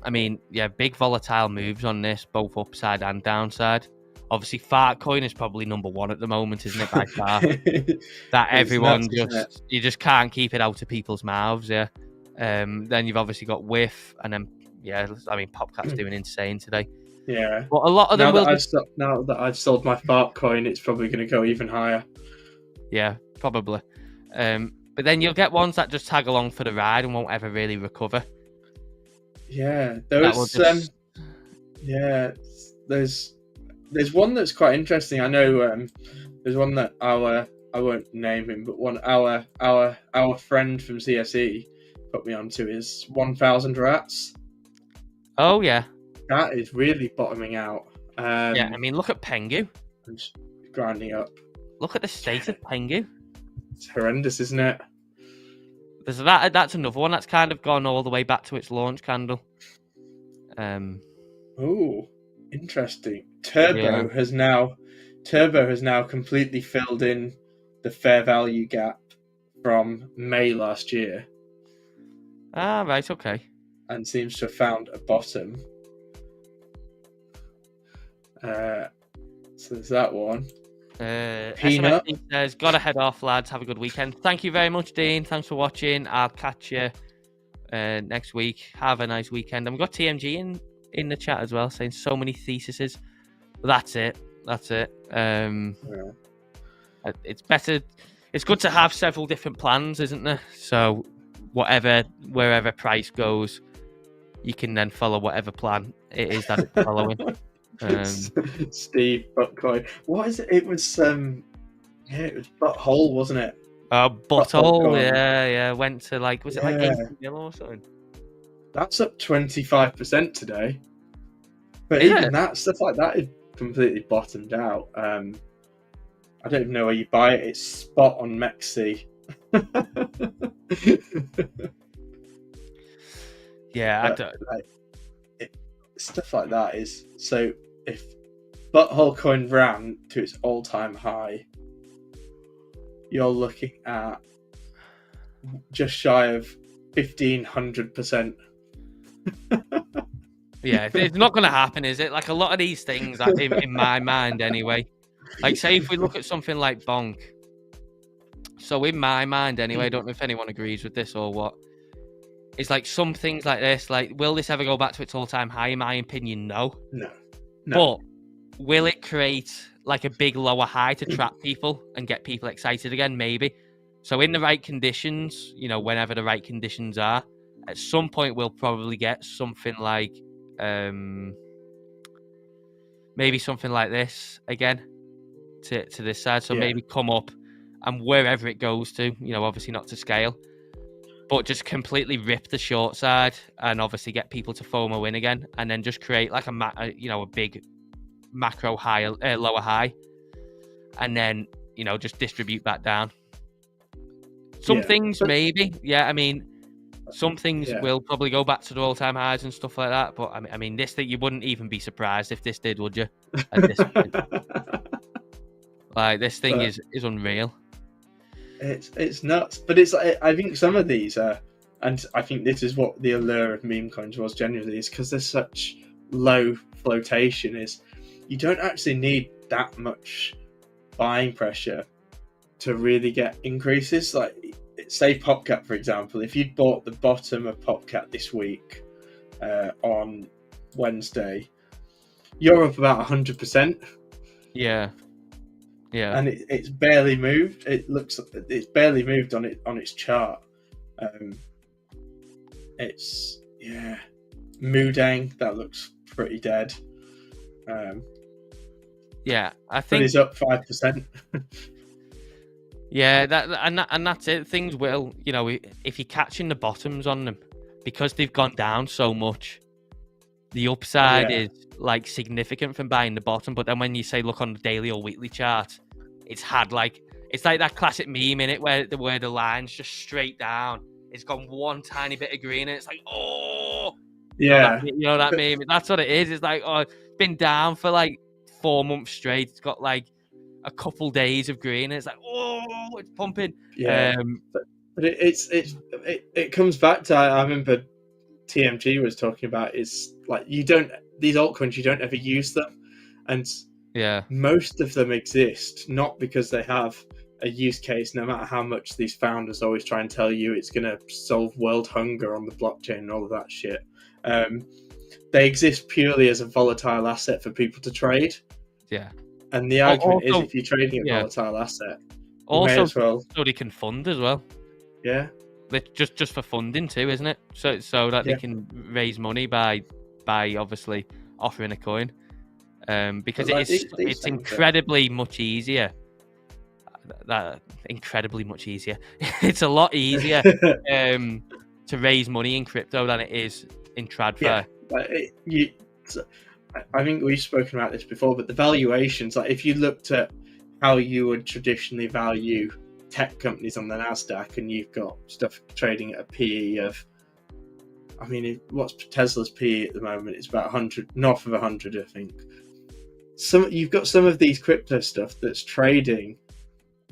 I mean, big volatile moves on this, both upside and downside. Obviously, Fartcoin is probably number one at the moment, isn't it, by far? That everyone you just can't keep it out of people's mouths, Then you've obviously got Whiff, and then, I mean, Popcat's doing insane today. Yeah. But a lot of them Now that I've sold my fart coin, it's probably going to go even higher. Yeah, probably. But then you'll get ones that just tag along for the ride and won't ever really recover. Yeah, yeah, there's one that's quite interesting. I know there's one that I won't name him, but our friend from CSE put me onto is 1,000 rats. Oh yeah, that is really bottoming out. Yeah, I mean, look at Pengu. And grinding up. Look at the state of Pengu. It's horrendous, isn't it? There's that. That's another one that's kind of gone all the way back to its launch candle. Oh, interesting. Turbo has now completely filled in the fair value gap from May last year. Ah, right, okay. And seems to have found a bottom. So there's that one. Peanut says, gotta head off, lads. Have a good weekend. Thank you very much, Dean. Thanks for watching. I'll catch you next week. Have a nice weekend. And we've got TMG in the chat as well, saying so many theses. That's it. It's better. It's good to have several different plans, isn't there? So wherever price goes, you can then follow whatever plan it is that it's following. Steve Buttcoin. What is it? It was it was Butthole, wasn't it? Butthole, yeah. Went to was it 80 mil or something? That's up 25% today. But even that stuff like that is completely bottomed out. I don't even know where you buy it. It's spot on Mexi. Yeah, I don't. Stuff like that is so. If Butthole coin ran to its all-time high, you're looking at just shy of 1,500%. Yeah, it's not going to happen, is it? Like a lot of these things, in my mind anyway. Like, say if we look at something like Bonk. So in my mind anyway, I don't know if anyone agrees with this or what. It's like some things like this, like, will this ever go back to its all-time high? In my opinion, no. No. But will it create like a big lower high to trap people and get people excited again? Maybe. So in the right conditions, whenever the right conditions are, at some point we'll probably get something like maybe something like this again to this side. So maybe come up and wherever it goes to, obviously not to scale, but just completely rip the short side and obviously get people to FOMO in again, and then just create like a big macro high, lower high, and then just distribute that down. Some things maybe, I mean, some things will probably go back to the all-time highs and stuff like that. But I mean, this thing, you wouldn't even be surprised if this did, would you? At this point, like this thing is unreal. It's nuts, but it's I think some of these are, and I think this is what the allure of meme coins was generally, is because there's such low flotation. Is you don't actually need that much buying pressure to really get increases. Like say PopCap, for example, if you'd bought the bottom of PopCap this week on Wednesday, you're up about 100%. Yeah. And it's barely moved. It's barely moved on its chart. It's Moodang, that looks pretty dead. I think. But it's up 5%. Yeah, and that's it. Things will, if you're catching the bottoms on them, because they've gone down so much, the upside is like significant from buying the bottom. But then when you say look on the daily or weekly chart, it's like that classic meme in it where the line's just straight down. It's gone one tiny bit of green and it's like, oh, that meme. That's what it is. It's like, oh, it's been down for like 4 months straight. It's got like a couple days of green and it's like, oh, it's pumping. But it comes back to, I remember TMG was talking about, is like these altcoins, you don't ever use them, and most of them exist not because they have a use case, no matter how much these founders always try and tell you it's going to solve world hunger on the blockchain and all of that shit. they exist purely as a volatile asset for people to trade. Yeah. And the argument is, Also, if you're trading a yeah. volatile asset, you also may as well. so they can fund as well. Yeah. Just for funding too, isn't it? So that they can raise money by obviously offering a coin. Because it's incredibly much easier. Incredibly much easier. It's a lot easier to raise money in crypto than it is in TradFi. Yeah, I think we've spoken about this before, but the valuations, like if you looked at how you would traditionally value tech companies on the Nasdaq, and you've got stuff trading at a PE of, I mean, what's Tesla's PE at the moment? It's about 100, north of 100, I think. You've got some of these crypto stuff that's trading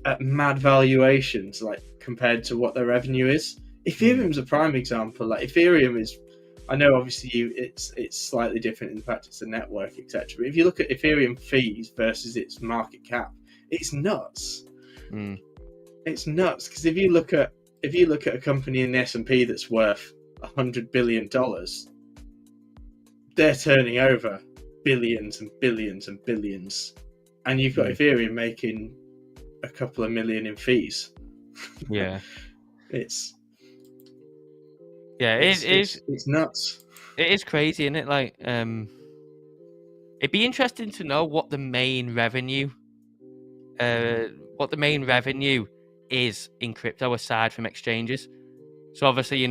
at mad valuations, like compared to what their revenue is. Ethereum's a prime example. Like Ethereum is, I know obviously it's slightly different in the fact it's a network, etc. But if you look at Ethereum fees versus its market cap, it's nuts. It's nuts, because if you look at a company in the S&P that's worth $100 billion, they're turning over billions and billions and billions, and you've got Ethereum making a couple of million in fees. Yeah. It's nuts. It is crazy, isn't it? Like, it'd be interesting to know what the main revenue is in crypto aside from exchanges. So obviously,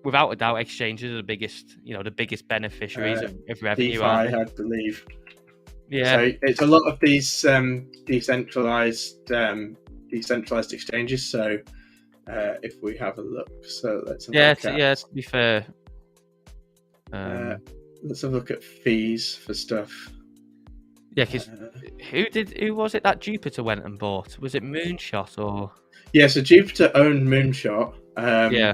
without a doubt, exchanges are the biggest beneficiaries of revenue. DeFi, aren't they? I believe. Yeah. So it's a lot of these decentralized exchanges. So if we have a look, so let's have to be fair, let's have a look at fees for stuff. Yeah, because who was it that Jupiter went and bought? Was it Moonshot or? Yeah, so Jupiter owned Moonshot. Yeah.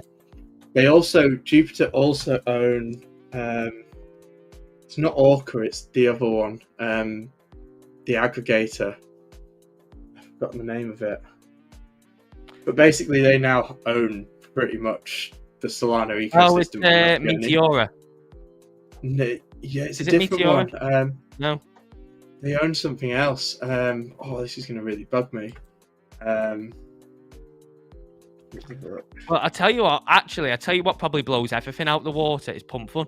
Jupiter also own. It's not Orca, it's the other one. The aggregator. I've forgotten the name of it. But basically, they now own pretty much the Solana ecosystem. Oh, it's Meteora. No, yeah, it's Is a different Meteora? one. No. They own something else. This is going to really bug me. Well, I tell you what probably blows everything out the water is Pump Fun.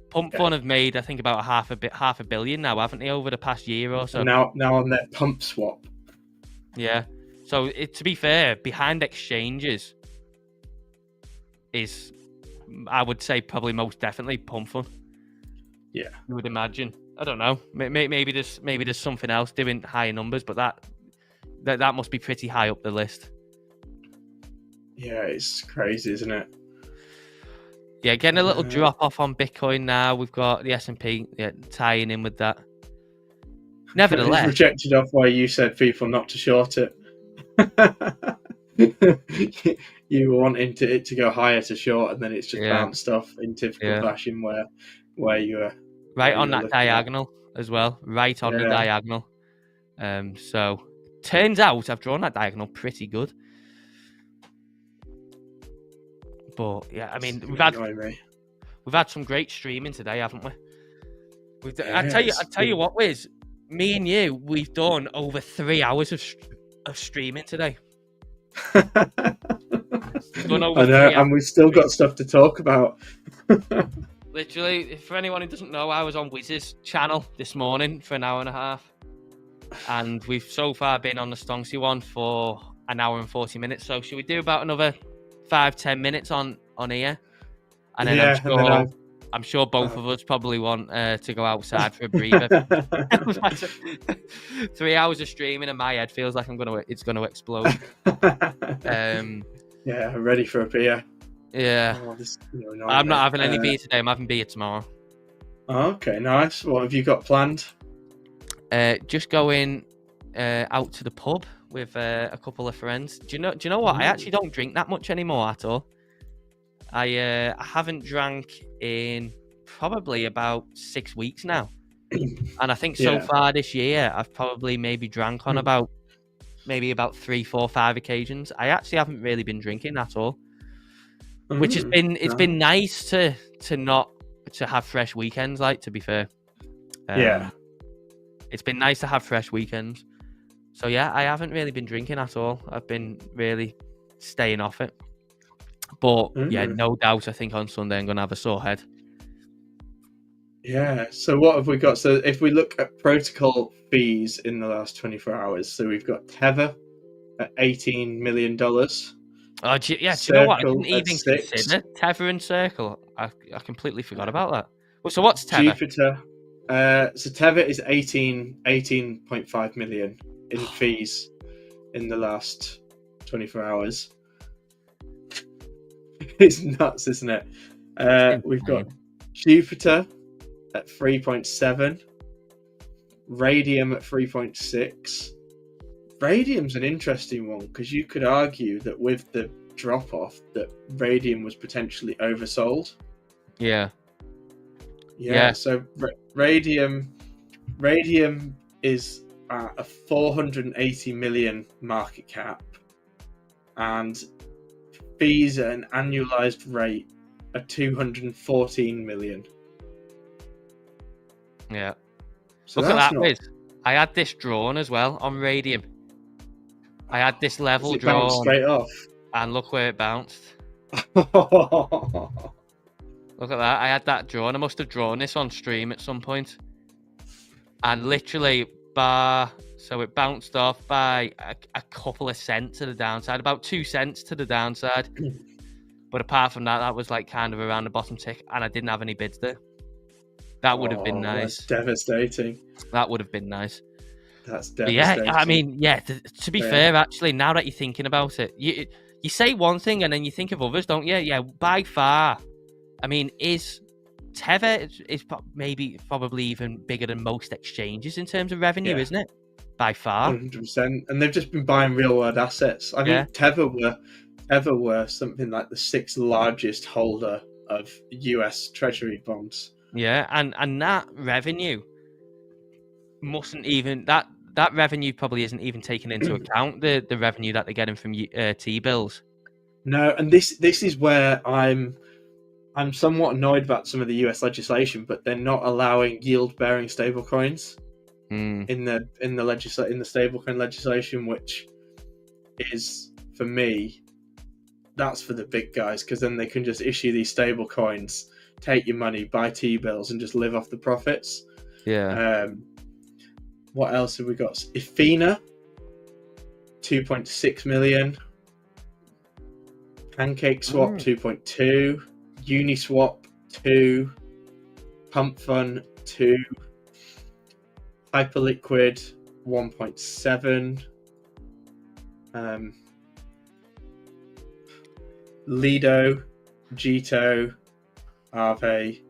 Pump Fun have made, I think, about half a billion now, haven't they, over the past year or so? Now on their pump swap. Yeah. So to be fair, behind exchanges is, I would say, probably most definitely Pump Fun. Yeah. You would imagine. I don't know. Maybe there's something else doing higher numbers, but that must be pretty high up the list. Yeah, it's crazy, isn't it? Yeah, getting a little drop off on Bitcoin now. We've got the S&P tying in with that. Nevertheless, rejected off why you said people not to short it. You were wanting it to go higher to short, and then it's just bounced off in typical fashion where you were right on that diagonal as well, right on the diagonal. So turns out I've drawn that diagonal pretty good. But yeah, I mean, we've had some great streaming today, haven't we? I tell you what, Wiz, me and you, we've done over 3 hours of streaming today. I know, and we've still got stuff to talk about. Literally, for anyone who doesn't know, I was on Wiz's channel this morning for an hour and a half, and we've so far been on the Stonksy one for an hour and 40 minutes. So should we do about another 5-10 minutes on here? And then I'm sure both of us probably want to go outside for a breather. 3 hours of streaming and my head feels like it's gonna explode. Yeah, ready for a beer. Yeah. I'm not having any beer today. I'm having beer tomorrow. Okay, nice. What have you got planned? Just going out to the pub with a couple of friends. Do you know what? I actually don't drink that much anymore at all. I haven't drank in probably about 6 weeks now, and I think so far this year I've probably maybe drank on about 3, 4, 5 occasions. I actually haven't really been drinking at all, which has been been nice to not to have fresh weekends. Like, to be fair, Yeah. it's been nice to have fresh weekends. So yeah, I haven't really been drinking at all. I've been really staying off it. But yeah, no doubt, I think on Sunday I'm gonna have a sore head. Yeah. So what have we got? So if we look at protocol fees in the last 24 hours, so we've got Tether at $18 million. Oh, do you Circle know what? I didn't at even 6. consider Tether and Circle. I completely forgot about that. Well, so what's Tether? Jupiter. So Tether is 18.5 million in fees in the last 24 hours. It's nuts, isn't it? We've got Jupiter at 3.7, Radium at 3.6. Radium's an interesting one because you could argue that with the drop off that Radium was potentially oversold. Yeah. So Radium is at a 480 million market cap, and fees at an annualized rate are 214 million. Yeah. So look at that, Wiz. I had this drawn as well on Radium. I had this level drawn straight off, and look where it bounced. Look at that. I had that drawn. I must have drawn this on stream at some point. And literally, so it bounced off by a couple of cents to the downside, about 2 cents to the downside. But apart from that, that was like kind of around the bottom tick, and I didn't have any bids there. That would have been nice. That's devastating. That would have been nice. That's devastating. Yeah, I mean, yeah, to be fair, actually, now that you're thinking about it, you say one thing and then you think of others, don't you? Yeah, by far. I mean, Tether is probably even bigger than most exchanges in terms of revenue, isn't it? By far. 100%. And they've just been buying real world assets. I mean, Tether were something like the 6th largest holder of US Treasury bonds. Yeah, and that revenue mustn't even that revenue probably isn't even taken into account the revenue that they're getting from T-bills. No, and this is where I'm somewhat annoyed about some of the US legislation, but they're not allowing yield-bearing stablecoins in the stablecoin legislation, which is, for me, that's for the big guys, because then they can just issue these stable coins, take your money, buy T-bills, and just live off the profits. Yeah. What else have we got? Ethena, 2.6 million. PancakeSwap, 2.2. Uniswap, 2. PumpFun, 2. Hyperliquid, 1.7. Lido, Jito, Aave.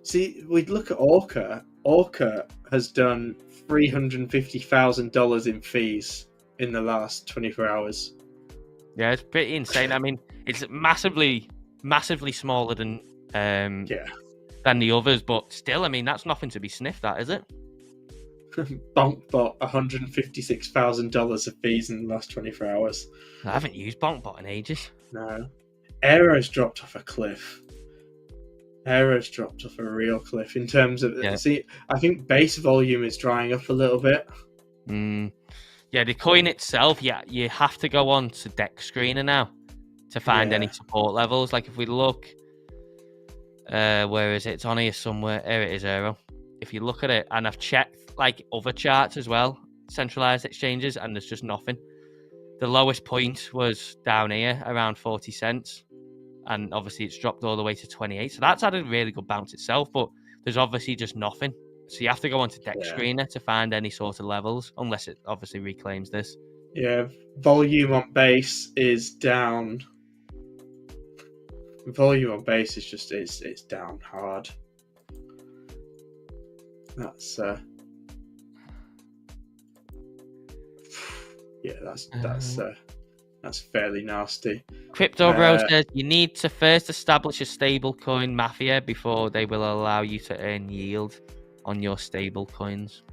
See, we'd look at Orca. Orca has done $350,000 in fees in the last 24 hours. Yeah, it's pretty insane. I mean, it's massively smaller than the others, but still, I mean, that's nothing to be sniffed at, is it? Bonkbot, $156,000 of fees in the last 24 hours. I haven't used Bonkbot in ages. No. Aero's dropped off a cliff. Aero's dropped off a real cliff in terms of... See, I think base volume is drying up a little bit. Yeah, the coin itself, you have to go on to Dex Screener now to find any support levels. Like, if we look... where is it? It's on here somewhere. Here it is, Aero. If you look at it, and I've checked, like, other charts as well, centralized exchanges, and there's just nothing. The lowest point was down here, around 40 cents. And obviously it's dropped all the way to 28. So that's had a really good bounce itself, but there's obviously just nothing. So you have to go onto Dex Screener to find any sort of levels, unless it obviously reclaims this. Yeah, volume on base is down. Volume on base is just, it's down hard. That's that's fairly nasty. Crypto Bro says you need to first establish a stable coin mafia before they will allow you to earn yield on your stable coins.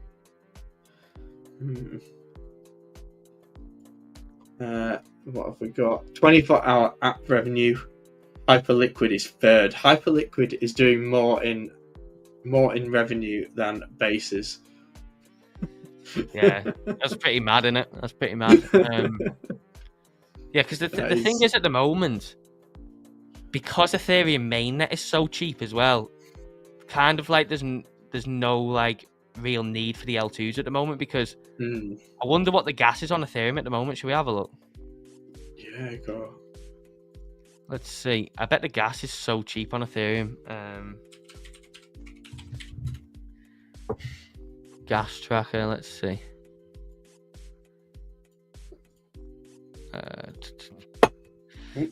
What have we got? 24-hour app revenue Hyperliquid is third. Hyperliquid is doing more in revenue than bases. Yeah, that's pretty mad, isn't it? That's pretty mad. Yeah, because the thing is, at the moment, because Ethereum mainnet is so cheap as well, kind of like there's no like real need for the L2s at the moment, because I wonder what the gas is on Ethereum at the moment. Should we have a look? Yeah, go. Let's see. I bet the gas is so cheap on Ethereum. Gas tracker, let's see.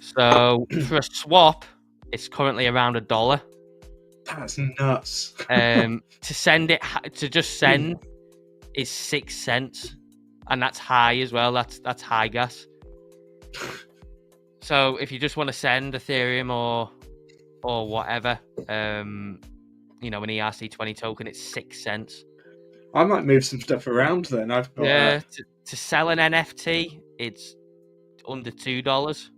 So for a swap, it's currently around $1. That's nuts. To just send is 6 cents, and that's high as well. That's high gas. So if you just want to send Ethereum or whatever, an ERC20 token, it's 6 cents. I might move some stuff around then. I've got to sell an NFT, it's under $2.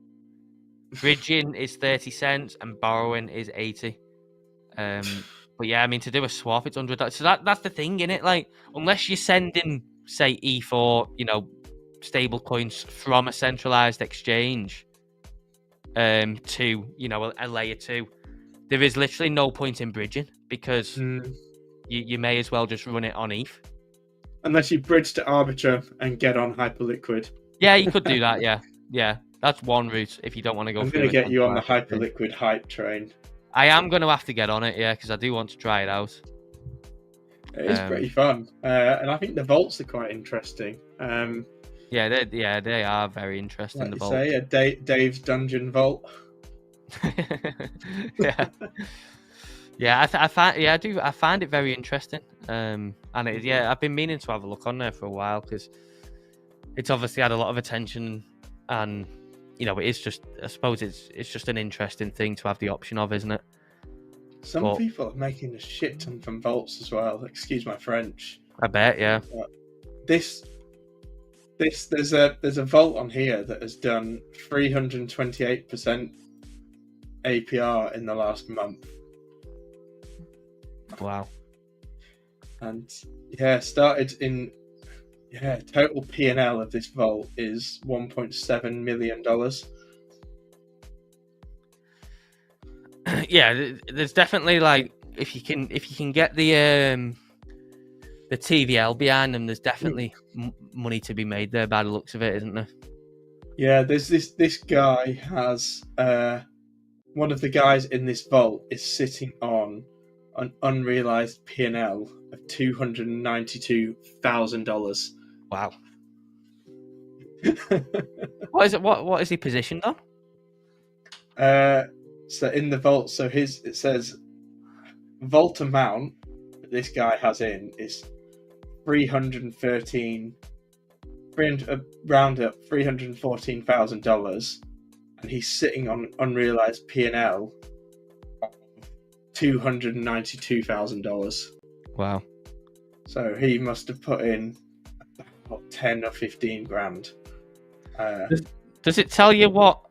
Bridging is 30 cents and borrowing is 80. But yeah, I mean, to do a swap, it's $100. So that's the thing, innit? Like, unless you're sending, say, E4, stable coins from a centralized exchange, to a layer 2, there is literally no point in bridging, because you may as well just run it on ETH. Unless you bridge to Arbiter and get on Hyperliquid. Yeah, you could do that. Yeah, that's one route if you don't want to go. I'm going to get you on the Hyperliquid hype train. I am going to have to get on it, yeah, because I do want to try it out. It is pretty fun, and I think the vaults are quite interesting. Yeah, they are very interesting. Like the vault. Say, Dave's Dungeon Vault. Yeah, yeah. I find it very interesting. And I've been meaning to have a look on there for a while, because it's obviously had a lot of attention, and it is just, I suppose it's just an interesting thing to have the option of, isn't it? Some people are making a shit ton from vaults as well. Excuse my French. I bet, yeah. But there's a vault on here that has done 328% APR in the last month. Wow. And total P&L of this vault is $1.7 million. Yeah, there's definitely, like, if you can get the TVL behind them, there's definitely money to be made there by the looks of it, isn't there? Yeah, there's this guy has one of the guys in this vault is sitting on an unrealized P&L of $292,000. Wow. What is it? What is he positioned on? So in the vault, it says vault amount that this guy has in is $314,000, and he's sitting on unrealized P&L of $292,000. Wow. So he must have put in about 10 or 15 grand. Does it tell you what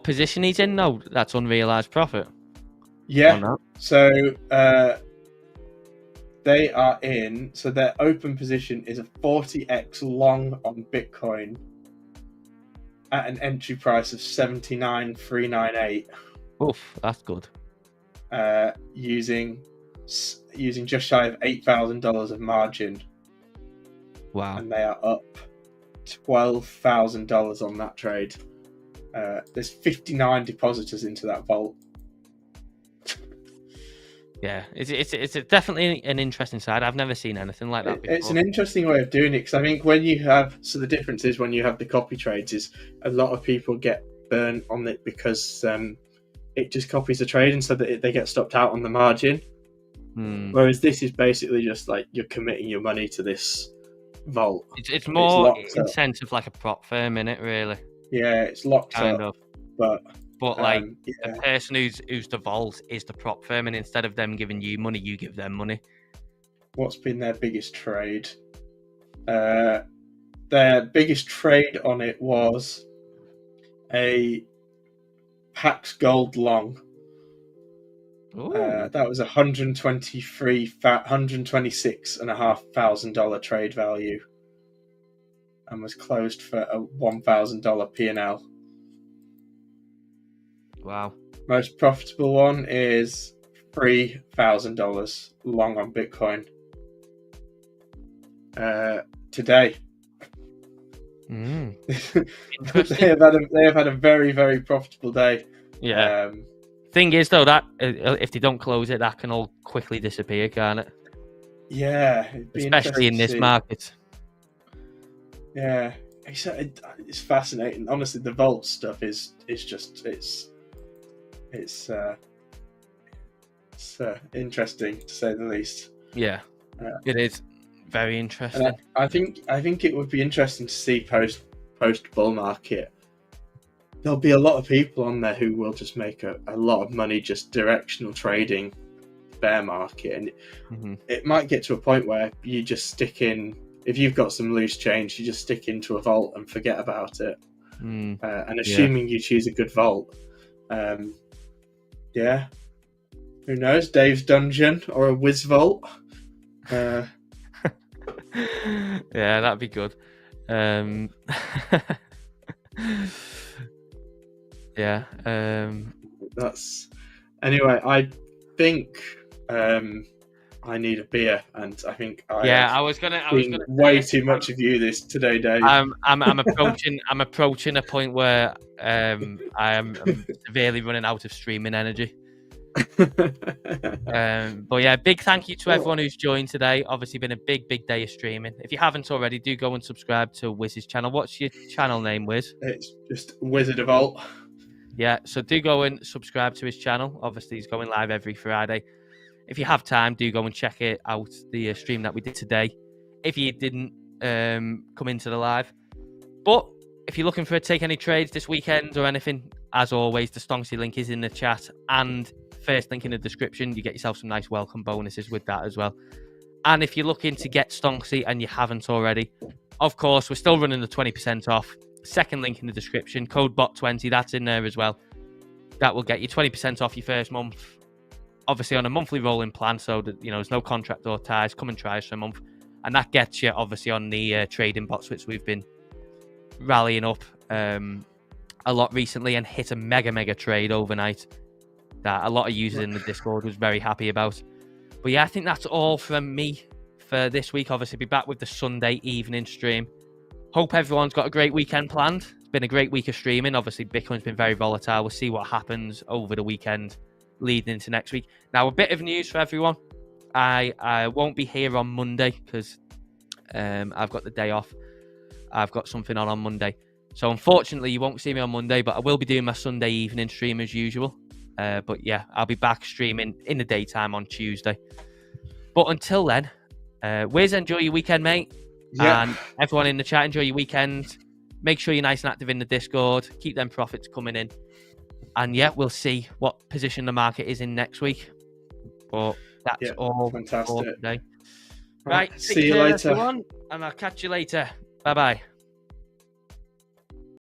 position he's in? No, that's unrealized profit. Yeah. So they are in. So their open position is a 40x long on Bitcoin at an entry price of 79,398. Oof, that's good. Using just shy of $8,000 of margin. Wow. And they are up $12,000 on that trade. There's 59 depositors into that vault. Yeah, it's definitely an interesting side. I've never seen anything like that before. It's an interesting way of doing it, because I think when you have... So the difference is when you have the copy trades is a lot of people get burned on it because it just copies the trade, and so that they get stopped out on the margin. Whereas this is basically just like you're committing your money to this vault. It's more incentive like a prop firm, innit, really? Yeah, it's locked kind up. But like the person who's the vault is the prop firm, and instead of them giving you money, you give them money. What's been their biggest trade? Their biggest trade on it was a Pax Gold long. Ooh. That was $126,500 trade value, and was closed for a $1,000 P&L. Wow. Most profitable one is $3,000 long on Bitcoin. Today. They have had a very, very profitable day. Yeah. Thing is, though, that if they don't close it, that can all quickly disappear, can't it? Yeah, especially in this market. Yeah, it's fascinating. Honestly, the vault stuff is just it's interesting, to say the least. Yeah, it is very interesting. And I think it would be interesting to see post bull market. There'll be a lot of people on there who will just make a lot of money just directional trading bear market, and it might get to a point where you just stick in. If you've got some loose change, you just stick into a vault and forget about it. And assuming you choose a good vault, yeah, who knows? Dave's Dungeon or a Wiz Vault. Yeah, that'd be good. Yeah. That's anyway. I think I need a beer, and I think I was gonna way too much of you this today, Dave. I'm approaching a point where I am severely running out of streaming energy. But yeah, big thank you to everyone who's joined today. Obviously been a big day of streaming. If you haven't already, do go and subscribe to Wiz's channel. What's your channel name, Wiz? It's just Wizard of Vault. Yeah, so do go and subscribe to his channel. Obviously he's going live every Friday. If you have time, do go and check it out, the stream that we did today, if you didn't come into the live. But if you're looking for take any trades this weekend or anything, as always, the Stonksy link is in the chat and first link in the description. You get yourself some nice welcome bonuses with that as well. And if you're looking to get Stonksy and you haven't already, of course, we're still running the 20% off. Second link in the description, code BOT20, that's in there as well. That will get you 20% off your first month. Obviously on a monthly rolling plan, so that there's no contract or ties. Come and try us for a month, and that gets you obviously on the trading bots, which we've been rallying up a lot recently, and hit a mega trade overnight that a lot of users in the Discord was very happy about. But yeah, I think that's all from me for this week. Obviously be back with the Sunday evening stream. Hope everyone's got a great weekend planned. It's been a great week of streaming. Obviously Bitcoin's been very volatile. We'll see what happens over the weekend leading into next week. Now, a bit of news for everyone. I won't be here on Monday because I've got the day off. I've got something on Monday. So unfortunately, you won't see me on Monday, but I will be doing my Sunday evening stream as usual. But yeah, I'll be back streaming in the daytime on Tuesday. But until then, Wiz, enjoy your weekend, mate. Yeah. And everyone in the chat, enjoy your weekend. Make sure you're nice and active in the Discord. Keep them profits coming in. And yeah, we'll see what position the market is in next week. But that's all for today. Right, see you later, everyone, and I'll catch you later. Bye-bye.